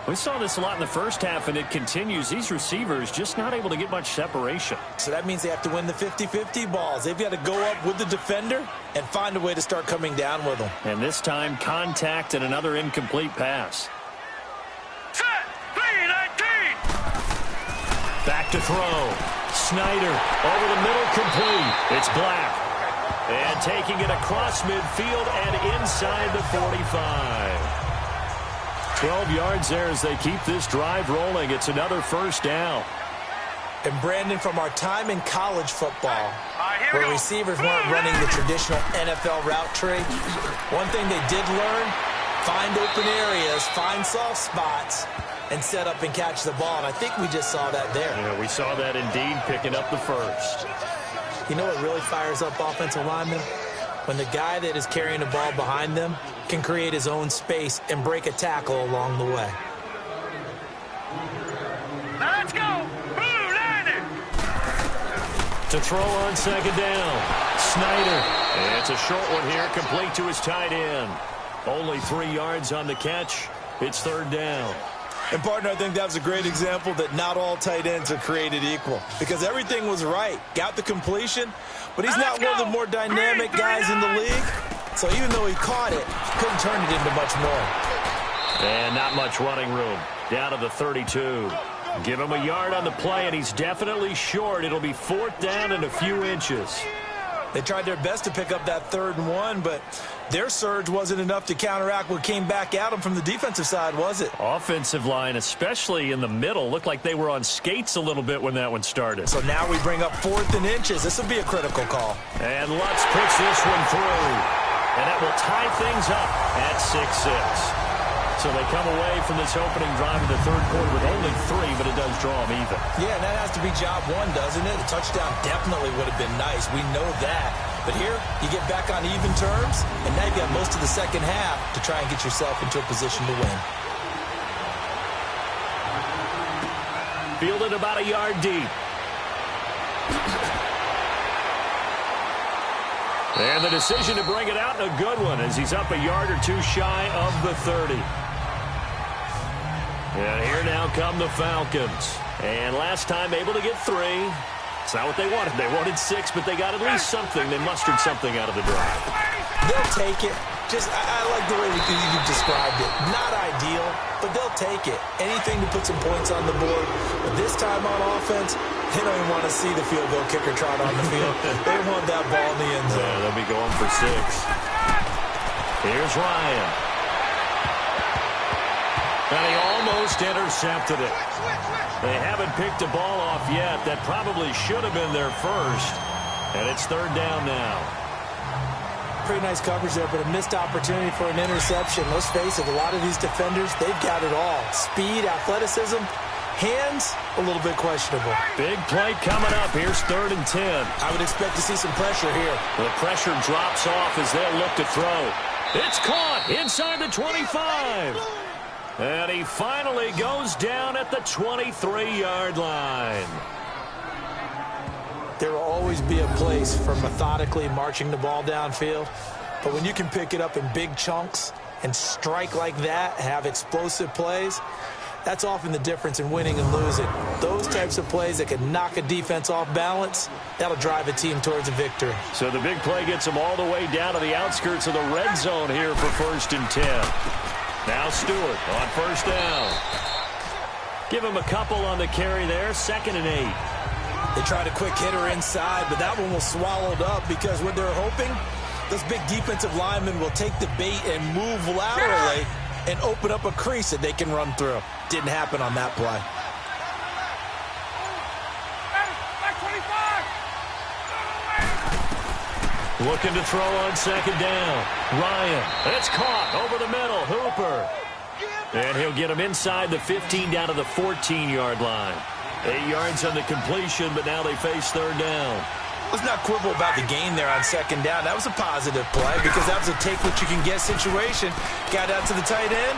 We saw this a lot in the first half, and it continues. These receivers just not able to get much separation. So that means they have to win the 50-50 balls. They've got to go up with the defender and find a way to start coming down with them. And this time, contact and another incomplete pass. Set. 3-19. Back to throw. Snyder over the middle, complete. It's Black. And taking it across midfield and inside the 45. 12 yards there as they keep this drive rolling. It's another first down. And Brandon, from our time in college football, where receivers weren't running the traditional NFL route tree, one thing they did learn, find open areas, find soft spots, and set up and catch the ball. And I think we just saw that there. Yeah, we saw that indeed, picking up the first. You know what really fires up offensive linemen? When the guy that is carrying the ball behind them can create his own space and break a tackle along the way. Let's go. Blue landed. To throw on second down. Snyder. And it's a short one here, complete to his tight end. Only 3 yards on the catch. It's third down. And, partner, I think that was a great example that not all tight ends are created equal. Because everything was right. Got the completion, but he's not one of the more dynamic guys in the league. So even though he caught it, couldn't turn it into much more. And not much running room. Down to the 32. Give him a yard on the play, and he's definitely short. It'll be fourth down and a few inches. They tried their best to pick up that 3rd and 1, but their surge wasn't enough to counteract what came back at them from the defensive side, was it? Offensive line, especially in the middle, looked like they were on skates a little bit when that one started. So now we bring up 4th and inches. This will be a critical call. And Lutz puts this one through. And that will tie things up at 6-6. So they come away from this opening drive in the third quarter with only 3, but it does draw them even. Yeah, and that has to be job 1, doesn't it? A touchdown definitely would have been nice. We know that. But here, you get back on even terms, and now you've got most of the second half to try and get yourself into a position to win. Fielded about a yard deep. And the decision to bring it out, a good one, as he's up a yard or 2 shy of the 30. And here now come the Falcons. And last time able to get 3. It's not what they wanted. They wanted 6, but they got at least something. They mustered something out of the drive. They'll take it. I like the way you described it. Not ideal, but they'll take it. Anything to put some points on the board. But this time on offense, they don't even want to see the field goal kicker trot on the field. They want that ball in the end zone. Yeah, they'll be going for 6. Here's Ryan. And he almost intercepted it. They haven't picked a ball off yet. That probably should have been their first. And it's third down now. Pretty nice coverage there, but a missed opportunity for an interception. Let's face it, a lot of these defenders, they've got it all. Speed, athleticism, hands, a little bit questionable. Big play coming up. Here's 3rd and 10. I would expect to see some pressure here. The pressure drops off as they'll look to throw. It's caught inside the 25. And he finally goes down at the 23-yard line. There will always be a place for methodically marching the ball downfield. But when you can pick it up in big chunks and strike like that, have explosive plays, that's often the difference in winning and losing. Those types of plays that can knock a defense off balance, that'll drive a team towards a victory. So the big play gets them all the way down to the outskirts of the red zone here for 1st and 10. Now Stewart on 1st down. Give him a couple on the carry there. 2nd and 8. They tried a quick hitter inside, but that one was swallowed up because what they're hoping, those big defensive linemen will take the bait and move laterally and open up a crease that they can run through. Didn't happen on that play. Looking to throw on 2nd down. Ryan. It's caught over the middle. Hooper. And he'll get him inside the 15 down to the 14-yard line. 8 yards on the completion, but now they face 3rd down. Let's not quibble about the gain there on 2nd down. That was a positive play because that was a take-what-you-can-get situation. Got out to the tight end.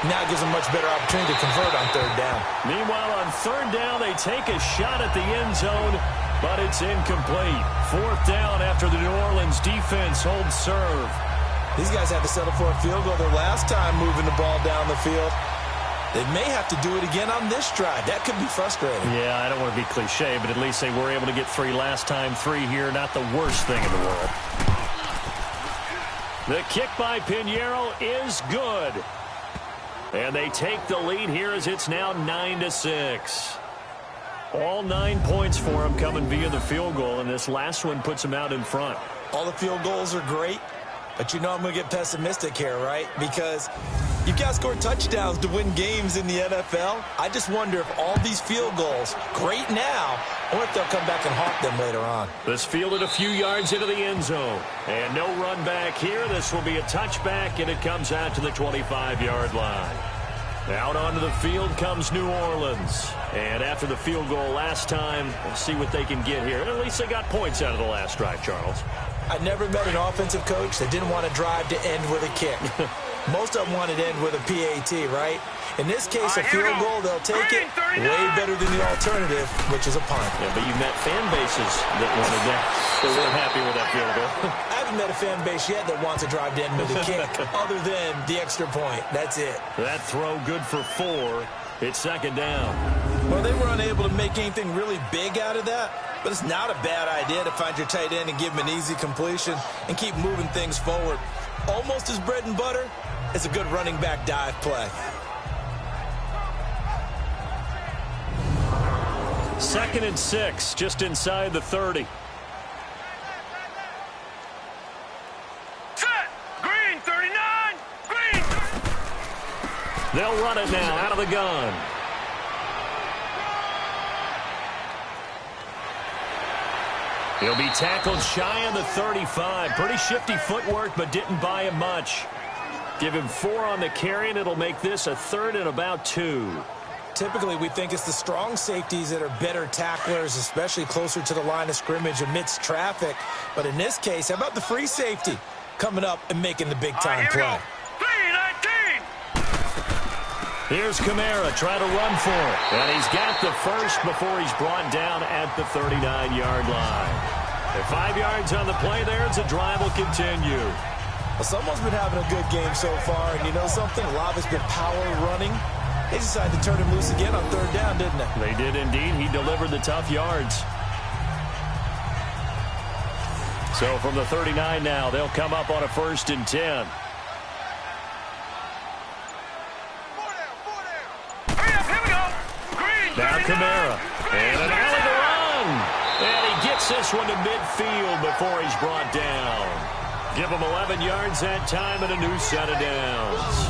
Now it gives them much better opportunity to convert on 3rd down. Meanwhile, on 3rd down, they take a shot at the end zone, but it's incomplete. 4th down after the New Orleans defense holds serve. These guys had to settle for a field goal their last time moving the ball down the field. They may have to do it again on this drive. That could be frustrating. Yeah, I don't want to be cliche, but at least they were able to get 3 last time. 3 here, not the worst thing in the world. The kick by Pinheiro is good. And they take the lead here as it's now 9-6. All 9 points for them coming via the field goal, and this last one puts them out in front. All the field goals are great, but you know I'm going to get pessimistic here, right? Because you've got to score touchdowns to win games in the NFL. I just wonder if all these field goals, great now, or if they'll come back and haunt them later on. This fielded a few yards into the end zone. And no run back here. This will be a touchback, and it comes out to the 25-yard line. Out onto the field comes New Orleans. And after the field goal last time, we'll see what they can get here. And at least they got points out of the last drive, Charles. I never met an offensive coach that didn't want to drive to end with a kick. Most of them wanted to end with a PAT, right? In this case, a field goal, they'll take it way better than the alternative, which is a punt. Yeah, but you met fan bases that wanted that. They weren't happy with that field goal. I haven't met a fan base yet that wants to drive to end with a kick other than the extra point. That's it. That throw good for 4. It's second down. Well, they were unable to make anything really big out of that, but it's not a bad idea to find your tight end and give him an easy completion and keep moving things forward. Almost as bread and butter is a good running back dive play. Second and 6, just inside the 30. Set. Green 39. Green. They'll run it now out of the gun. He'll be tackled shy on the 35. Pretty shifty footwork, but didn't buy him much. Give him 4 on the carry, and it'll make this a 3rd and about 2. Typically, we think it's the strong safeties that are better tacklers, especially closer to the line of scrimmage amidst traffic. But in this case, how about the free safety coming up and making the big-time play? 3-19. Here's Kamara trying to run for it. And he's got the first before he's brought down at the 39-yard line. At 5 yards on the play there, the drive will continue. Well, someone's been having a good game so far, and you know something? A lot of it's been power running. They decided to turn him loose again on 3rd down, didn't they? They did indeed. He delivered the tough yards. So from the 39 now, they'll come up on a 1st and 10. Now Kamara. And an alley to run. And he gets this one to midfield before he's brought down. Give him 11 yards that time and a new set of downs.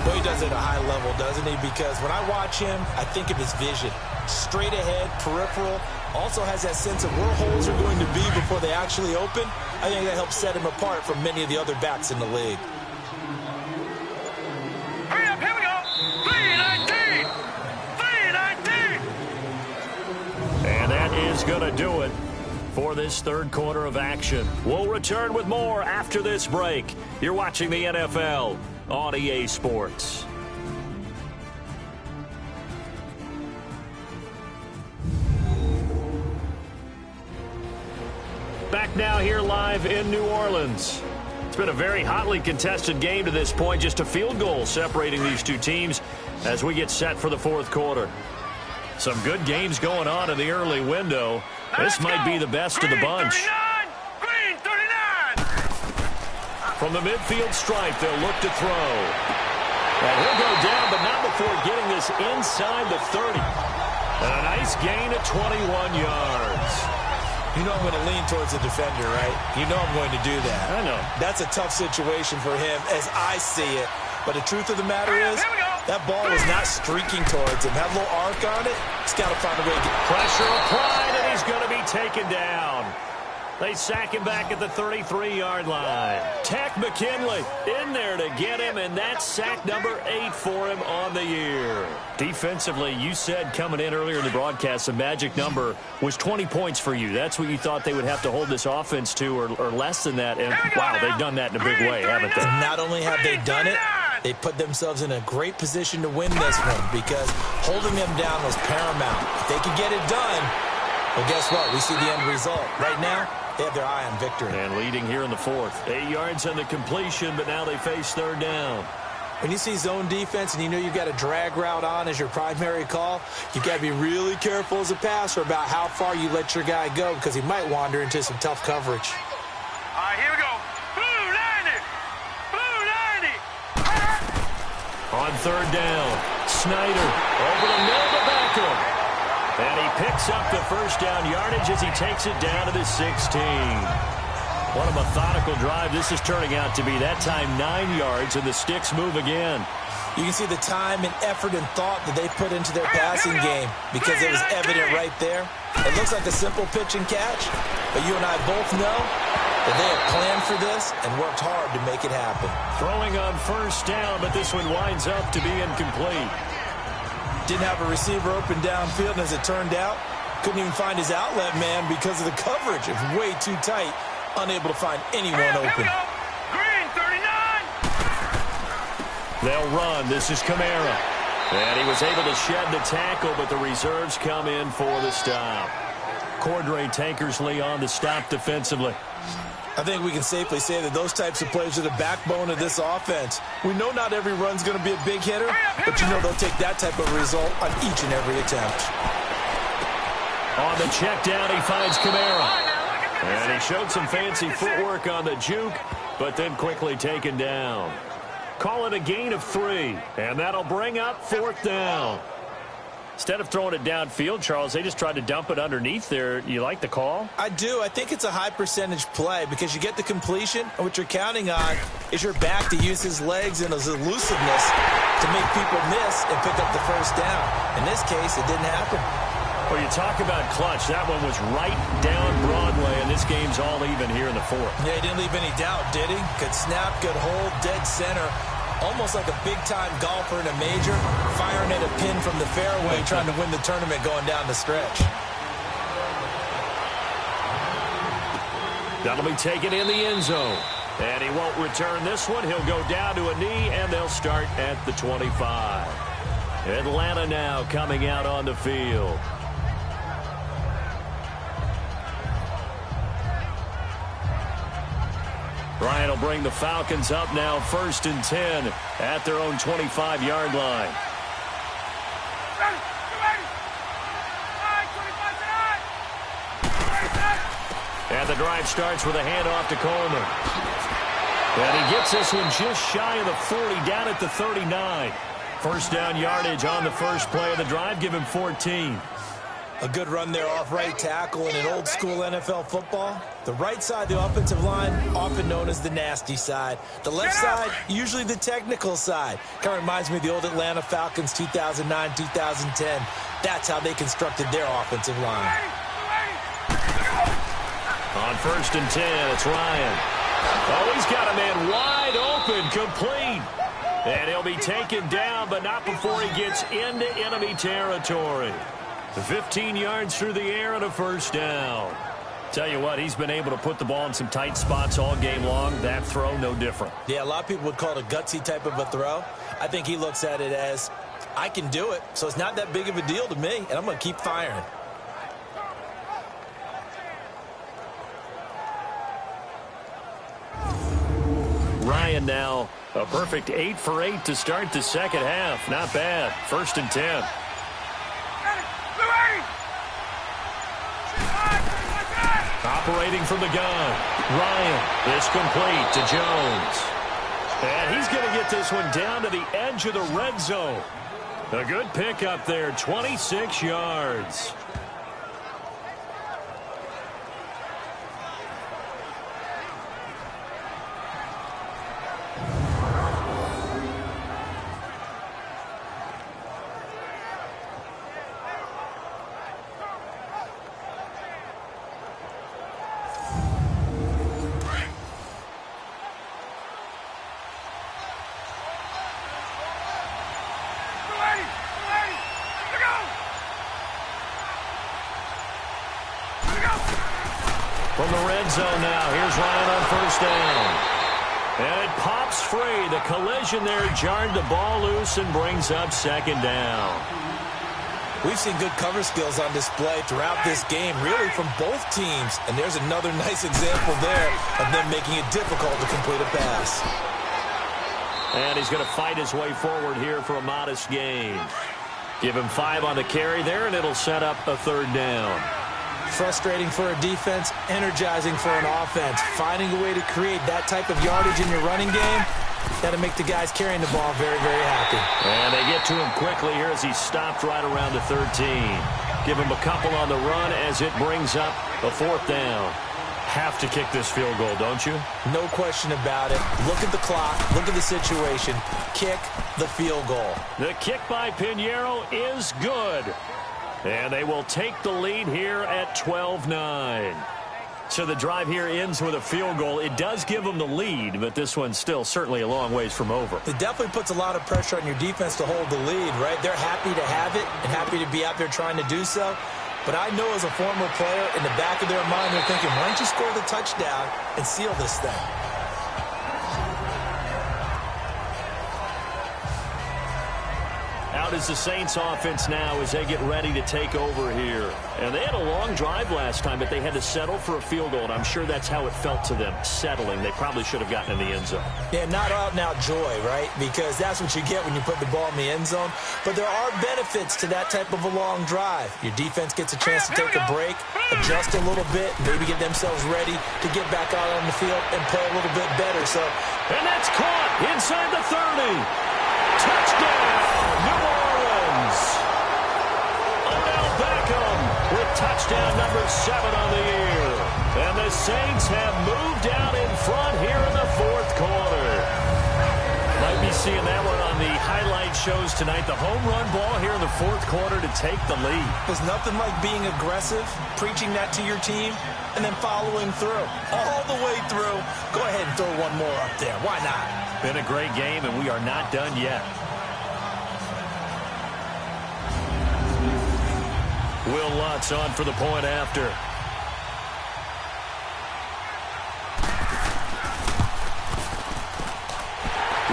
Well, he does it at a high level, doesn't he? Because when I watch him, I think of his vision. Straight ahead, peripheral. Also has that sense of where holes are going to be before they actually open. I think that helps set him apart from many of the other backs in the league. Hurry up, here we go. 3-19. 3-19. And that is going to do it for this 3rd quarter of action. We'll return with more after this break. You're watching the NFL on EA Sports. Back now here live in New Orleans. It's been a very hotly contested game to this point. Just a field goal separating these two teams as we get set for the 4th quarter. Some good games going on in the early window. This might be the best of the bunch. Green 39. From the midfield stripe, they'll look to throw. And he'll go down, but not before getting this inside the 30. And a nice gain at 21 yards. You know I'm going to lean towards the defender, right? You know I'm going to do that. I know. That's a tough situation for him as I see it. But the truth of the matter is, that ball was not streaking towards him. That little arc on it, he's got to find a way to get pressure applied, and he's going to be taken down. They sack him back at the 33-yard line. Tech McKinley in there to get him, and that's sack number 8 for him on the year. Defensively, you said coming in earlier in the broadcast, the magic number was 20 points for you. That's what you thought they would have to hold this offense to, or less than that. And, wow, they've done that in a big way, haven't they? Not only have they done it, they put themselves in a great position to win this one because holding them down was paramount. If they could get it done, well, guess what? We see the end result. Right now, they have their eye on victory. And leading here in the 4th. 8 yards on the completion, but now they face 3rd down. When you see zone defense and you know you've got a drag route on as your primary call, you've got to be really careful as a passer about how far you let your guy go because he might wander into some tough coverage. All right, here we go. Blue 90. Blue 90. On third down, Snyder over the middle to Beckham. And he picks up the first down yardage as he takes it down to the 16. What a methodical drive this is turning out to be. That time 9 yards, and the sticks move again. You can see the time and effort and thought that they put into their passing game because it was evident right there. It looks like a simple pitch and catch, but you and I both know that they have planned for this and worked hard to make it happen. Throwing on first down, but this one winds up to be incomplete. Didn't have a receiver open downfield, and as it turned out, couldn't even find his outlet man because of the coverage. It was way too tight. Unable to find anyone open. Green 39. They'll run. This is Kamara. And he was able to shed the tackle, but the reserves come in for the stop. Cordray Tankersley on the stop defensively. I think we can safely say that those types of plays are the backbone of this offense. We know not every run's going to be a big hitter, but you know they'll take that type of result on each and every attempt. On the check down, he finds Kamara. And he showed some fancy footwork on the juke, but then quickly taken down. Call it a gain of 3, and that'll bring up fourth down. Instead of throwing it downfield, Charles, they just tried to dump it underneath there. You like the call? I do. I think it's a high percentage play because you get the completion, and what you're counting on is your back to use his legs and his elusiveness to make people miss and pick up the first down. In this case, it didn't happen. Well, you talk about clutch. That one was right down Broadway, and this game's all even here in the fourth. Yeah, he didn't leave any doubt, did he? Good snap, good hold, dead center. Almost like a big-time golfer in a major, firing at a pin from the fairway, trying to win the tournament going down the stretch. That'll be taken in the end zone. And he won't return this one. He'll go down to a knee, and they'll start at the 25. Atlanta now coming out on the field. Ryan will bring the Falcons up now 1st and 10 at their own 25-yard line. And the drive starts with a handoff to Coleman. And he gets this one just shy of the 40, down at the 39. First down yardage on the first play of the drive. Give him 14. A good run there off right tackle in an old-school NFL football. The right side of the offensive line, often known as the nasty side. The left side, usually the technical side. Kind of reminds me of the old Atlanta Falcons 2009, 2010. That's how they constructed their offensive line. On 1st and 10, it's Ryan. Oh, he's got a man wide open, complete. And he'll be taken down, but not before he gets into enemy territory. 15 yards through the air and a first down. Tell you what, he's been able to put the ball in some tight spots all game long. That throw, no different. Yeah, a lot of people would call it a gutsy type of a throw. I think he looks at it as, I can do it, so it's not that big of a deal to me, and I'm going to keep firing. Ryan now, a perfect 8 for 8 to start the second half. Not bad. 1st and 10. Operating from the gun. Ryan is complete to Jones. And he's going to get this one down to the edge of the red zone. A good pickup there, 26 yards. From the red zone now, here's Ryan on first down. And it pops free. The collision there jarred the ball loose and brings up second down. We've seen good cover skills on display throughout this game, really from both teams. And there's another nice example there of them making it difficult to complete a pass. And he's going to fight his way forward here for a modest gain. Give him 5 on the carry there, and it'll set up a 3rd down. Frustrating for a defense, energizing for an offense. Finding a way to create that type of yardage in your running game, that'll make the guys carrying the ball very, very happy. And they get to him quickly here as he stopped right around the 13. Give him a couple on the run as it brings up a 4th down. Have to kick this field goal, don't you? No question about it. Look at the clock. Look at the situation. Kick the field goal. The kick by Pinheiro is good. And they will take the lead here at 12-9. So the drive here ends with a field goal. It does give them the lead, but this one's still certainly a long ways from over. It definitely puts a lot of pressure on your defense to hold the lead, right? They're happy to have it and happy to be out there trying to do so. But I know as a former player, in the back of their mind, they're thinking, why don't you score the touchdown and seal this thing? Out is the Saints offense now as they get ready to take over here. And they had a long drive last time, but they had to settle for a field goal, and I'm sure that's how it felt to them, settling. They probably should have gotten in the end zone. Yeah, not out and out joy, right? Because that's what you get when you put the ball in the end zone. But there are benefits to that type of a long drive. Your defense gets a chance to take a break, adjust a little bit, maybe get themselves ready to get back out on the field and play a little bit better. And that's caught inside the 30. Touchdown, New Orleans. Odell Beckham with touchdown number 7 on the year. And the Saints have moved out in front here in the 4th quarter. Might be seeing that one on the highlight shows tonight. The home run ball here in the 4th quarter to take the lead. There's nothing like being aggressive, preaching that to your team, and then following through. All the way through. Go ahead and throw one more up there. Why not? Been a great game, and we are not done yet. Will Lutz on for the point after.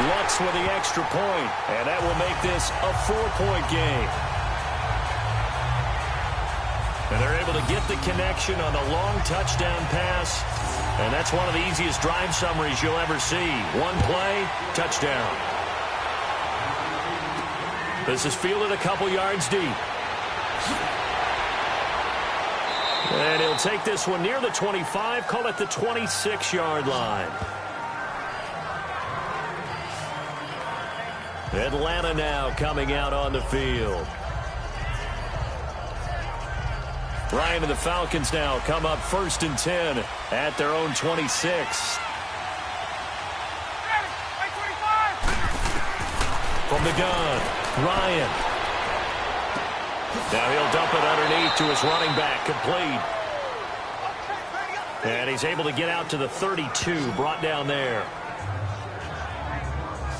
Lutz with the extra point, and that will make this a 4-point game. And they're able to get the connection on the long touchdown pass, and that's one of the easiest drive summaries you'll ever see. One play, touchdown. This is fielded a couple yards deep. And he'll take this one near the 25, call it the 26-yard line. Atlanta now coming out on the field. Ryan and the Falcons now come up 1st and 10 at their own 26. From the gun, Ryan. Now he'll dump it underneath to his running back, complete. And he's able to get out to the 32, brought down there.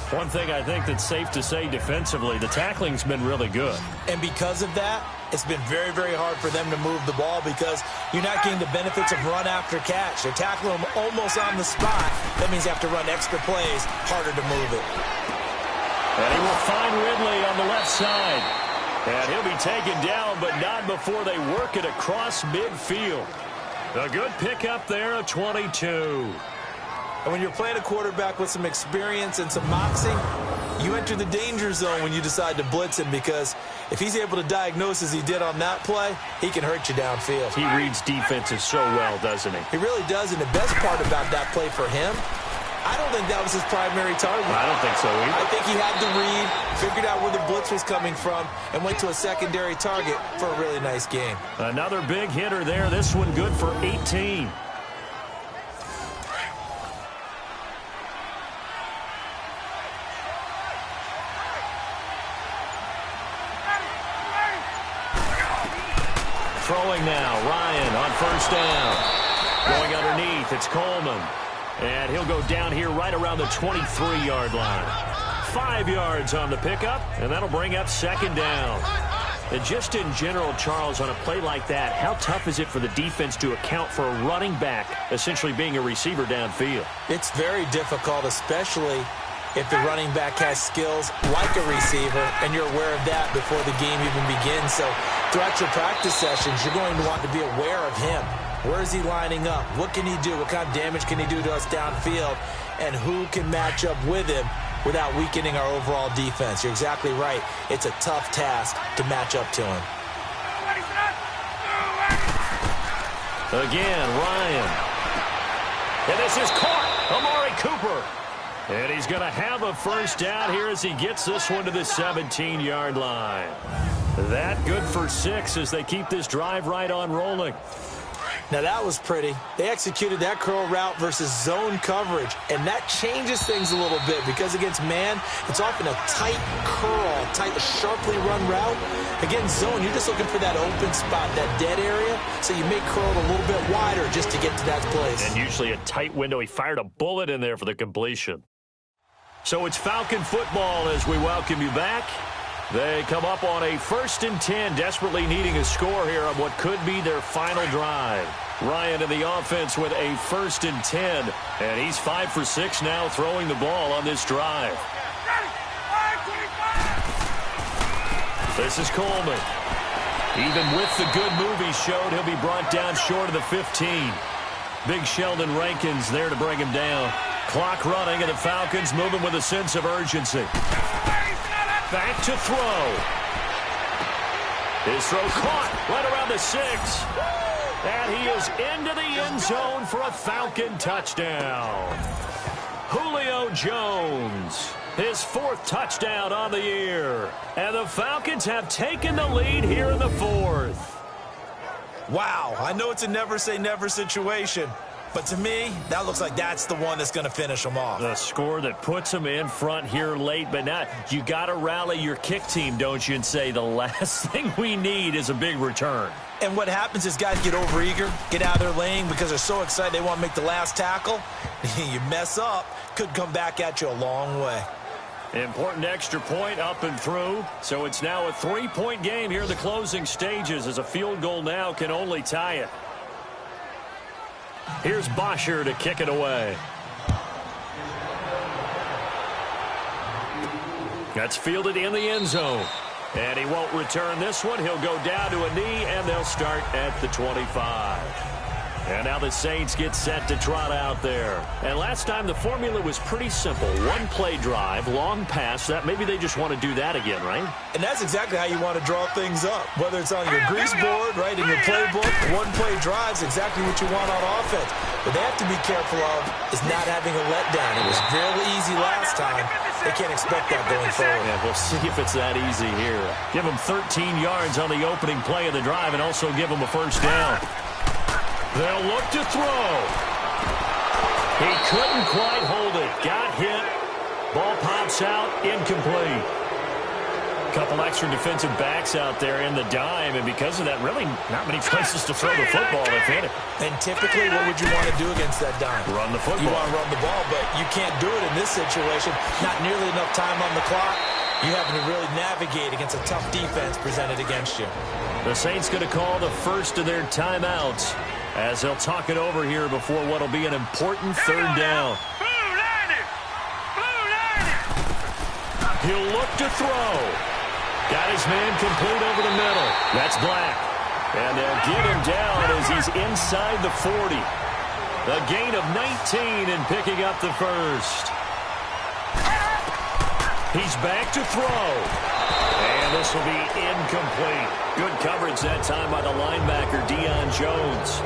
One thing I think that's safe to say defensively, the tackling's been really good. And because of that, it's been very, very hard for them to move the ball because you're not getting the benefits of run after catch. They're tackling them almost on the spot. That means you have to run extra plays, harder to move it. And he will find Ridley on the left side. And he'll be taken down, but not before they work it across midfield. A good pickup there, a 22. And when you're playing a quarterback with some experience and some moxie, you enter the danger zone when you decide to blitz him because if he's able to diagnose as he did on that play, he can hurt you downfield. He reads defenses so well, doesn't he? He really does, and the best part about that play for him, I don't think that was his primary target. I don't think so either. I think he had the read, figured out where the blitz was coming from, and went to a secondary target for a really nice game. Another big hitter there. This one good for 18. Throwing now, Ryan on 1st down. Going underneath, it's Coleman. And he'll go down here right around the 23-yard line. 5 yards on the pickup, and that'll bring up 2nd down. And just in general, Charles, on a play like that, how tough is it for the defense to account for a running back essentially being a receiver downfield? It's very difficult, especially if the running back has skills like a receiver, and you're aware of that before the game even begins. So throughout your practice sessions, you're going to want to be aware of him. Where is he lining up? What can he do? What kind of damage can he do to us downfield? And who can match up with him without weakening our overall defense. You're exactly right. It's a tough task to match up to him. Again, Ryan. And this is caught. Amari Cooper. And he's going to have a first down here as he gets this one to the 17-yard line. That good for 6 as they keep this drive right on rolling. Now that was pretty. They executed that curl route versus zone coverage, and that changes things a little bit because against man, it's often a tight curl, tight, sharply run route. Against zone, you're just looking for that open spot, that dead area, so you may curl it a little bit wider just to get to that place. And usually a tight window. He fired a bullet in there for the completion. So it's Falcon football as we welcome you back. They come up on a 1st and 10, desperately needing a score here on what could be their final drive. Ryan in the offense with a 1st and 10, and he's 5 for 6 now throwing the ball on this drive. This is Coleman. Even with the good move he showed, he'll be brought down short of the 15. Big Sheldon Rankins there to bring him down. Clock running, and the Falcons moving with a sense of urgency. Back to throw. His throw caught right around the 6. And he is into the end zone for a Falcon touchdown. Julio Jones, his 4th touchdown on the year. And the Falcons have taken the lead here in the 4th. Wow, I know it's a never-say-never situation, but to me, that looks like that's the one that's going to finish them off. The score that puts them in front here late, but now you got to rally your kick team, don't you, and say the last thing we need is a big return. And what happens is guys get overeager, get out of their lane because they're so excited they want to make the last tackle. You mess up, could come back at you a long way. Important extra point up and through. So it's now a 3-point game here in the closing stages as a field goal now can only tie it. Here's Bosher to kick it away. That's fielded in the end zone. And he won't return this one. He'll go down to a knee, and they'll start at the 25. And now the Saints get set to trot out there. And last time the formula was pretty simple. 1-play drive, long pass. That maybe they just want to do that again, right? And that's exactly how you want to draw things up. Whether it's on your grease board, right, in your playbook, 1-play drives exactly what you want on offense. What they have to be careful of is not having a letdown. It was fairly easy last time. They can't expect that going forward. Yeah, we'll see if it's that easy here. Give them 13 yards on the opening play of the drive and also give them a first down. They'll look to throw. He couldn't quite hold it. Got hit. Ball pops out. Incomplete. Couple extra defensive backs out there in the dime, and because of that, really not many places to throw the football if hit it. And typically, what would you want to do against that dime? Run the football. You want to run the ball, but you can't do it in this situation. Not nearly enough time on the clock. You having to really navigate against a tough defense presented against you. The Saints going to call the first of their timeouts as they'll talk it over here before what will be an important third down. He'll look to throw. Got his man complete over the middle. That's Black. And they'll get him down as he's inside the 40. A gain of 19 and picking up the first. He's back to throw. And this will be incomplete. Good coverage that time by the linebacker, Deion Jones.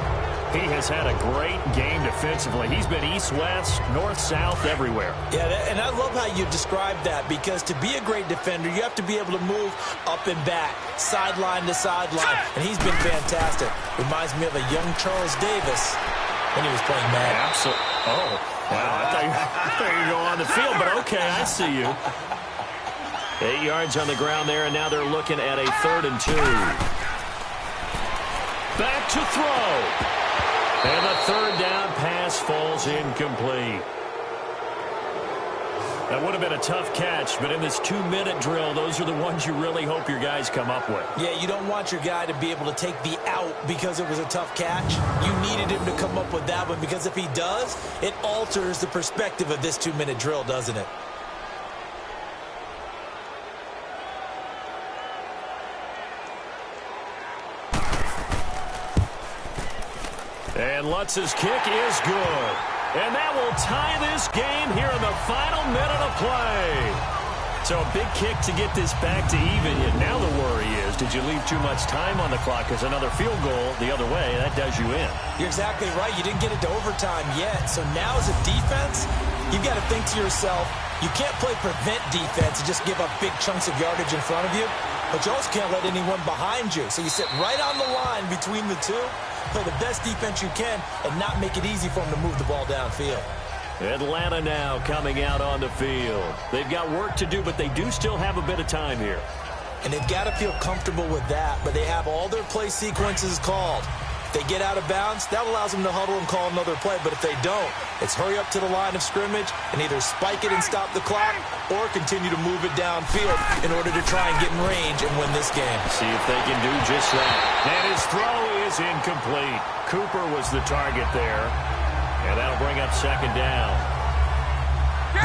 He has had a great game defensively. He's been east-west, north-south, everywhere. Yeah, and I love how you describe that, because to be a great defender, you have to be able to move up and back, sideline to sideline, and he's been fantastic. Reminds me of a young Charles Davis when he was playing Madden. Absolutely. Oh, wow. I thought you were going on the field, but okay, I see you. 8 yards on the ground there, and now they're looking at a 3rd and 2. Back to throw. And the third down pass falls incomplete. That would have been a tough catch, but in this 2-minute drill, those are the ones you really hope your guys come up with. Yeah, you don't want your guy to be able to take the out because it was a tough catch. You needed him to come up with that one, because if he does, it alters the perspective of this 2-minute drill, doesn't it? And Lutz's kick is good. And that will tie this game here in the final minute of play. So a big kick to get this back to even. And now the worry is, did you leave too much time on the clock? Because another field goal the other way, that does you in. You're exactly right. You didn't get it to overtime yet. So now as a defense, you've got to think to yourself, you can't play prevent defense and just give up big chunks of yardage in front of you. But you also can't let anyone behind you. So you sit right on the line between the two, play the best defense you can, and not make it easy for them to move the ball downfield. Atlanta now coming out on the field. They've got work to do, but they do still have a bit of time here. And they've got to feel comfortable with that, but they have all their play sequences called. If they get out of bounds, that allows them to huddle and call another play, but if they don't, it's hurry up to the line of scrimmage and either spike it and stop the clock or continue to move it downfield in order to try and get in range and win this game. See if they can do just that. And his throw is incomplete. Cooper was the target there. And that'll bring up second down.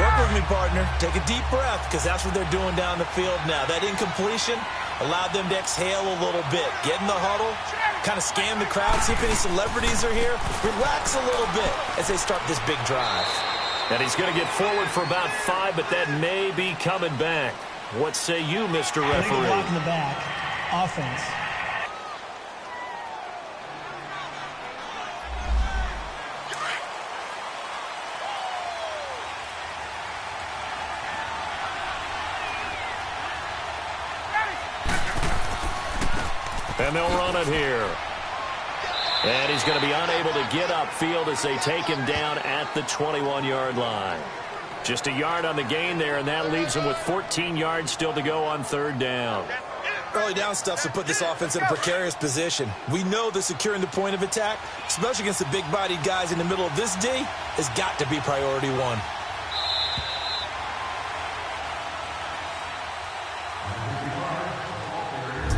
Work with me, partner. Take a deep breath, because that's what they're doing down the field now. That incompletion allowed them to exhale a little bit. Get in the huddle, kind of scan the crowd, see if any celebrities are here. Relax a little bit as they start this big drive. And he's going to get forward for about 5, but that may be coming back. What say you, Mr. Referee? Block in the back. Offense. And they'll run it here. And he's going to be unable to get upfield as they take him down at the 21-yard line. Just a yard on the gain there, and that leaves him with 14 yards still to go on third down. Early down stuff to put this offense in a precarious position. We know that securing the point of attack, especially against the big-bodied guys in the middle of this D, has got to be priority one.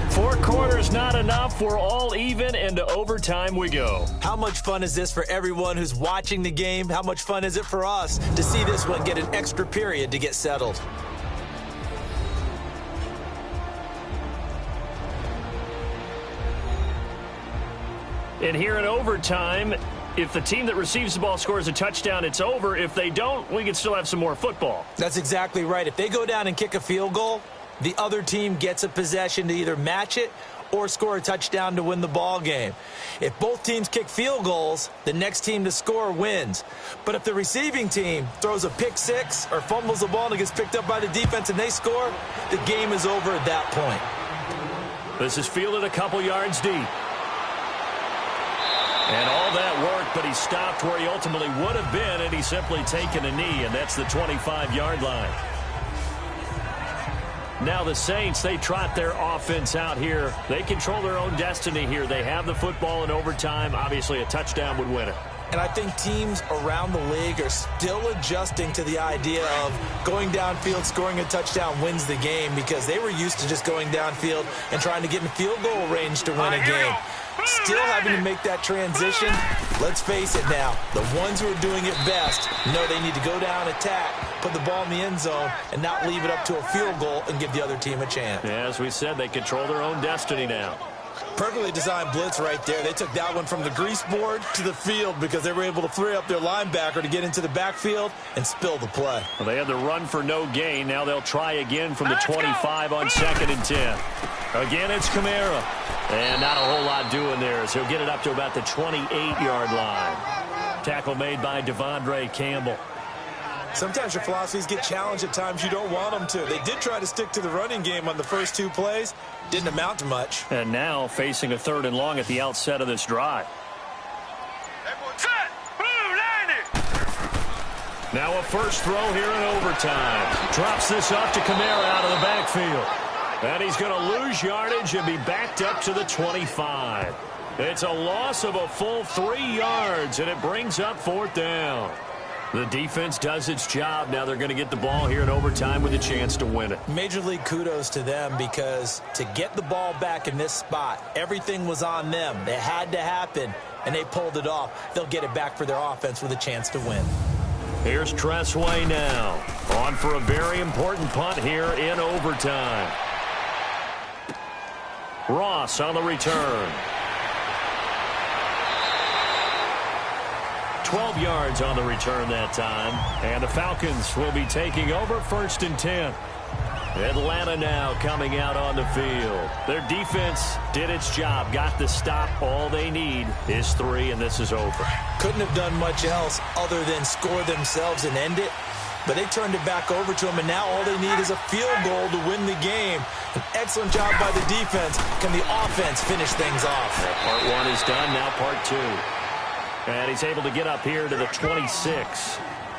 Four quarters not enough. We're all even, and to overtime we go. How much fun is this for everyone who's watching the game? How much fun is it for us to see this one get an extra period to get settled? And here in overtime, if the team that receives the ball scores a touchdown, it's over. If they don't, we can still have some more football. That's exactly right. If they go down and kick a field goal, the other team gets a possession to either match it or score a touchdown to win the ball game. If both teams kick field goals, the next team to score wins. But if the receiving team throws a pick six or fumbles the ball and it gets picked up by the defense and they score, the game is over at that point. This is fielded a couple yards deep. And all that work, but he stopped where he ultimately would have been, and he's simply taken a knee, and that's the 25-yard line. Now the Saints, they trot their offense out here. They control their own destiny here. They have the football in overtime. Obviously, a touchdown would win it. And I think teams around the league are still adjusting to the idea of going downfield, scoring a touchdown wins the game, because they were used to just going downfield and trying to get in field goal range to win a game. Still having to make that transition. Let's face it now, the ones who are doing it best know they need to go down, attack, put the ball in the end zone, and not leave it up to a field goal and give the other team a chance. Yeah, as we said, they control their own destiny now. Perfectly designed blitz right there. They took that one from the grease board to the field because they were able to free up their linebacker to get into the backfield and spill the play. Well, they had the run for no gain. Now they'll try again from the 25 on 2nd and 10. Again, it's Kamara. And not a whole lot doing there, so he'll get it up to about the 28-yard line. Tackle made by Devondre Campbell. Sometimes your philosophies get challenged at times you don't want them to. They did try to stick to the running game on the first 2 plays. Didn't amount to much. And now facing a 3rd and long at the outset of this drive. Now a first throw here in overtime. Drops this off to Kamara out of the backfield. And he's going to lose yardage and be backed up to the 25. It's a loss of a full 3 yards, and it brings up 4th down. The defense does its job. Now they're going to get the ball here in overtime with a chance to win it. Major league kudos to them, because to get the ball back in this spot, everything was on them. It had to happen, and they pulled it off. They'll get it back for their offense with a chance to win. Here's Tressway now. On for a very important punt here in overtime. Ross on the return. 12 yards on the return that time. And the Falcons will be taking over 1st and 10. Atlanta now coming out on the field. Their defense did its job, got the stop. All they need is 3, and this is over. Couldn't have done much else other than score themselves and end it. But they turned it back over to them, and now all they need is a field goal to win the game. An excellent job by the defense. Can the offense finish things off? Part 1 is done, now part 2. And he's able to get up here to the 26.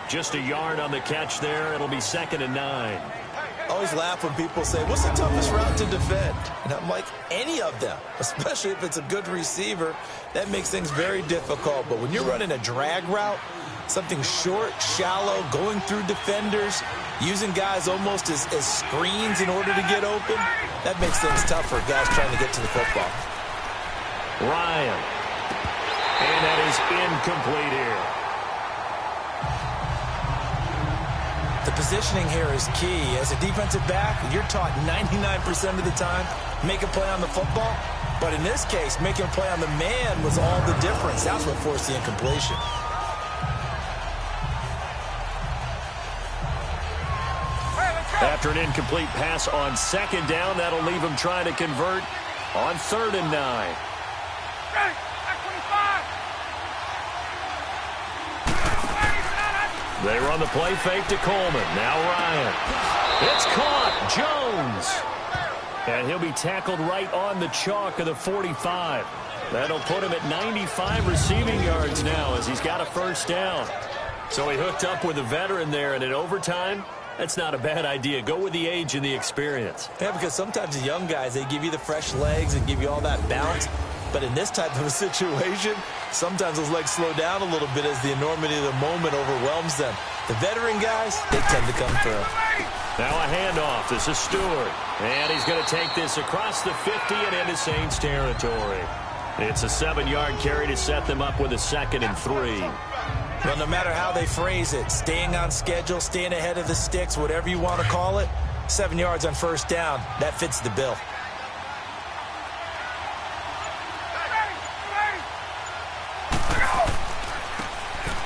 Just a yard on the catch there. It'll be 2nd and 9. I always laugh when people say, what's the toughest route to defend? And I'm like, any of them, especially if it's a good receiver. That makes things very difficult. But when you're running a drag route, something short, shallow, going through defenders, using guys almost as screens in order to get open, that makes things tough for guys trying to get to the football. Ryan. And that is incomplete here. The positioning here is key. As a defensive back, you're taught 99% of the time, make a play on the football. But in this case, making a play on the man was all the difference. That's what forced the incompletion. After an incomplete pass on 2nd down, that'll leave him trying to convert on 3rd and 9. They run the play fake to Coleman. Now Ryan. It's caught. Jones. And he'll be tackled right on the chalk of the 45. That'll put him at 95 receiving yards now as he's got a 1st down. So he hooked up with a veteran there, and in overtime, that's not a bad idea. Go with the age and the experience. Yeah, because sometimes the young guys, they give you the fresh legs and give you all that bounce. But in this type of a situation, sometimes those legs slow down a little bit as the enormity of the moment overwhelms them. The veteran guys, they tend to come through. Now a handoff. This is Stewart. And he's going to take this across the 50 and into Saints territory. It's a 7-yard carry to set them up with a 2nd and 3. Well, no matter how they phrase it, staying on schedule, staying ahead of the sticks, whatever you want to call it, 7 yards on 1st down, that fits the bill.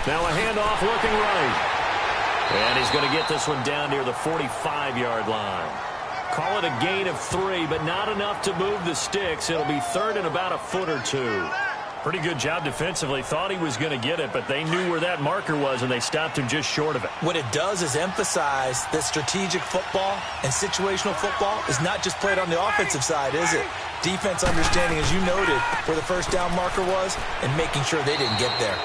Now a handoff looking right. And he's going to get this one down near the 45-yard line. Call it a gain of 3, but not enough to move the sticks. It'll be 3rd and about a foot or 2. Pretty good job defensively. Thought he was going to get it, but they knew where that marker was, and they stopped him just short of it. What it does is emphasize that strategic football and situational football is not just played on the offensive side, is it? Defense understanding, as you noted, where the 1st down marker was and making sure they didn't get there.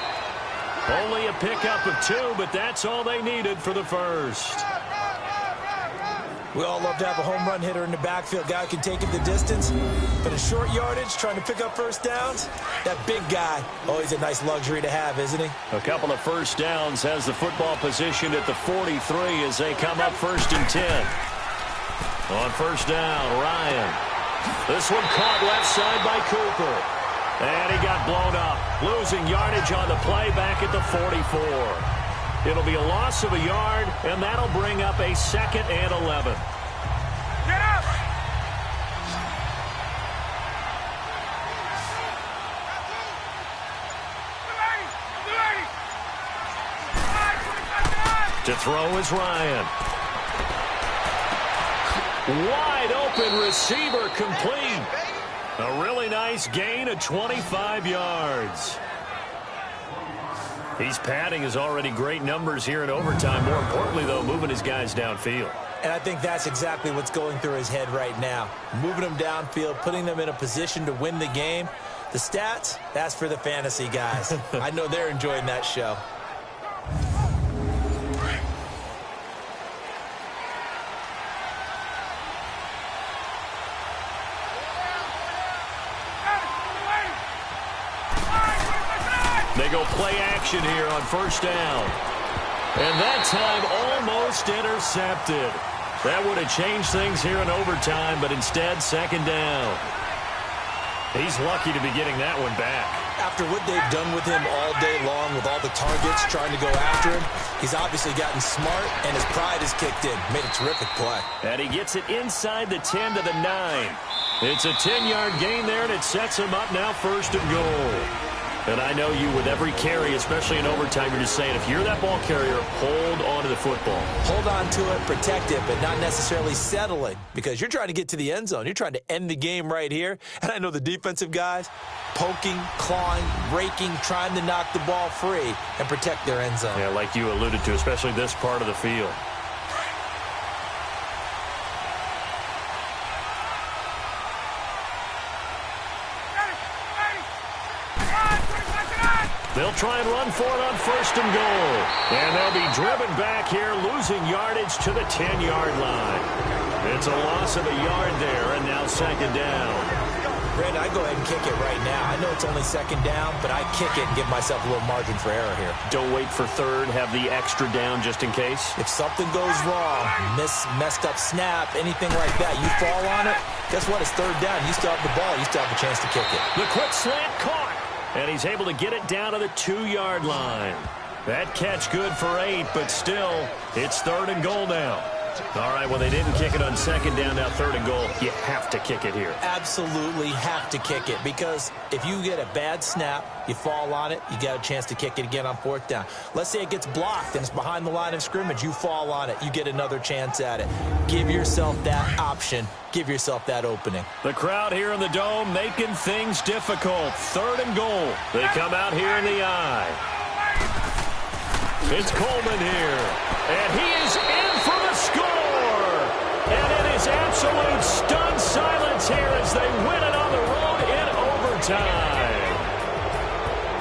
Only a pickup of 2, but that's all they needed for the 1st. We all love to have a home run hitter in the backfield. Guy who can take it the distance. But in short yardage, trying to pick up 1st downs, that big guy, always a nice luxury to have, isn't he? A couple of 1st downs has the football positioned at the 43 as they come up 1st and 10. On 1st down, Ryan. This one caught left side by Cooper. And he got blown up, losing yardage on the play back at the 44. It'll be a loss of a yard, and that'll bring up a 2nd and 11. Get up! To throw is Ryan. Wide open receiver complete. A really nice gain of 25 yards. He's padding his already great numbers here in overtime. More importantly, though, moving his guys downfield. And I think that's exactly what's going through his head right now. Moving them downfield, putting them in a position to win the game. The stats, that's for the fantasy guys. I know they're enjoying that show. They go play action here on 1st down. And that time almost intercepted. That would have changed things here in overtime, but instead 2nd down. He's lucky to be getting that one back. After what they've done with him all day long, with all the targets trying to go after him, he's obviously gotten smart, and his pride has kicked in. Made a terrific play. And he gets it inside the 10 to the 9. It's a 10-yard gain there, and it sets him up now 1st and goal. And I know you, with every carry, especially in overtime, you're just saying, if you're that ball carrier, hold on to the football. Hold on to it, protect it, but not necessarily settling, because you're trying to get to the end zone. You're trying to end the game right here. And I know the defensive guys poking, clawing, raking, trying to knock the ball free and protect their end zone. Yeah, like you alluded to, especially this part of the field. They'll try and run for it on 1st and goal. And they'll be driven back here, losing yardage to the 10-yard line. It's a loss of a yard there, and now 2nd down. Brandon, I go ahead and kick it right now. I know it's only 2nd down, but I kick it and give myself a little margin for error here. Don't wait for 3rd. Have the extra down just in case. If something goes wrong, messed up snap, anything like that, you fall on it, guess what? It's 3rd down. You still have the ball. You still have a chance to kick it. The quick slant caught. And he's able to get it down to the 2-yard line. That catch good for 8, but still, it's 3rd and goal now. All right, well, they didn't kick it on 2nd down, now 3rd and goal. You have to kick it here. Absolutely have to kick it, because if you get a bad snap, you fall on it, you got a chance to kick it again on 4th down. Let's say it gets blocked and it's behind the line of scrimmage. You fall on it, you get another chance at it. Give yourself that option. Give yourself that opening. The crowd here in the Dome making things difficult. 3rd and goal. They come out here in the I. It's Coleman here. And he is in for the score. And it is absolute stunned silence here as they win it on the road in overtime.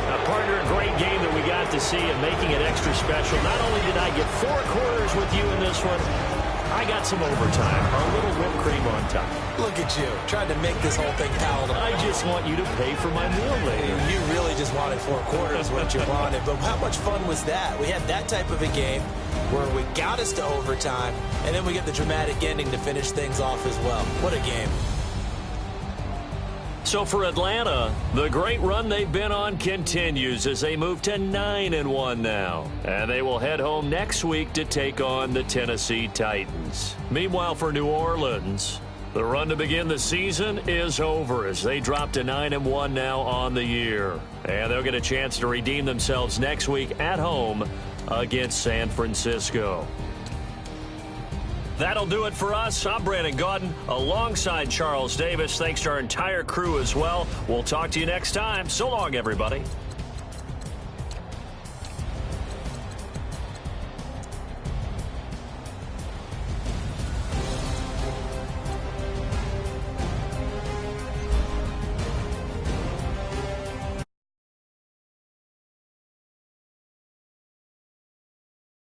Now, partner, a great game that we got to see and making it extra special. Not only did I get 4 quarters with you in this one, I got some overtime, a little whipped cream on top. Look at you, trying to make this whole thing palatable. I just want you to pay for my meal later. You really just wanted 4 quarters, what you wanted. But how much fun was that? We had that type of a game where we got us to overtime, and then we get the dramatic ending to finish things off as well. What a game. So for Atlanta, the great run they've been on continues as they move to 9-1 now. And they will head home next week to take on the Tennessee Titans. Meanwhile, for New Orleans, the run to begin the season is over as they drop to 9-1 now on the year. And they'll get a chance to redeem themselves next week at home against San Francisco. That'll do it for us. I'm Brandon Gaudin alongside Charles Davis. Thanks to our entire crew as well. We'll talk to you next time. So long, everybody.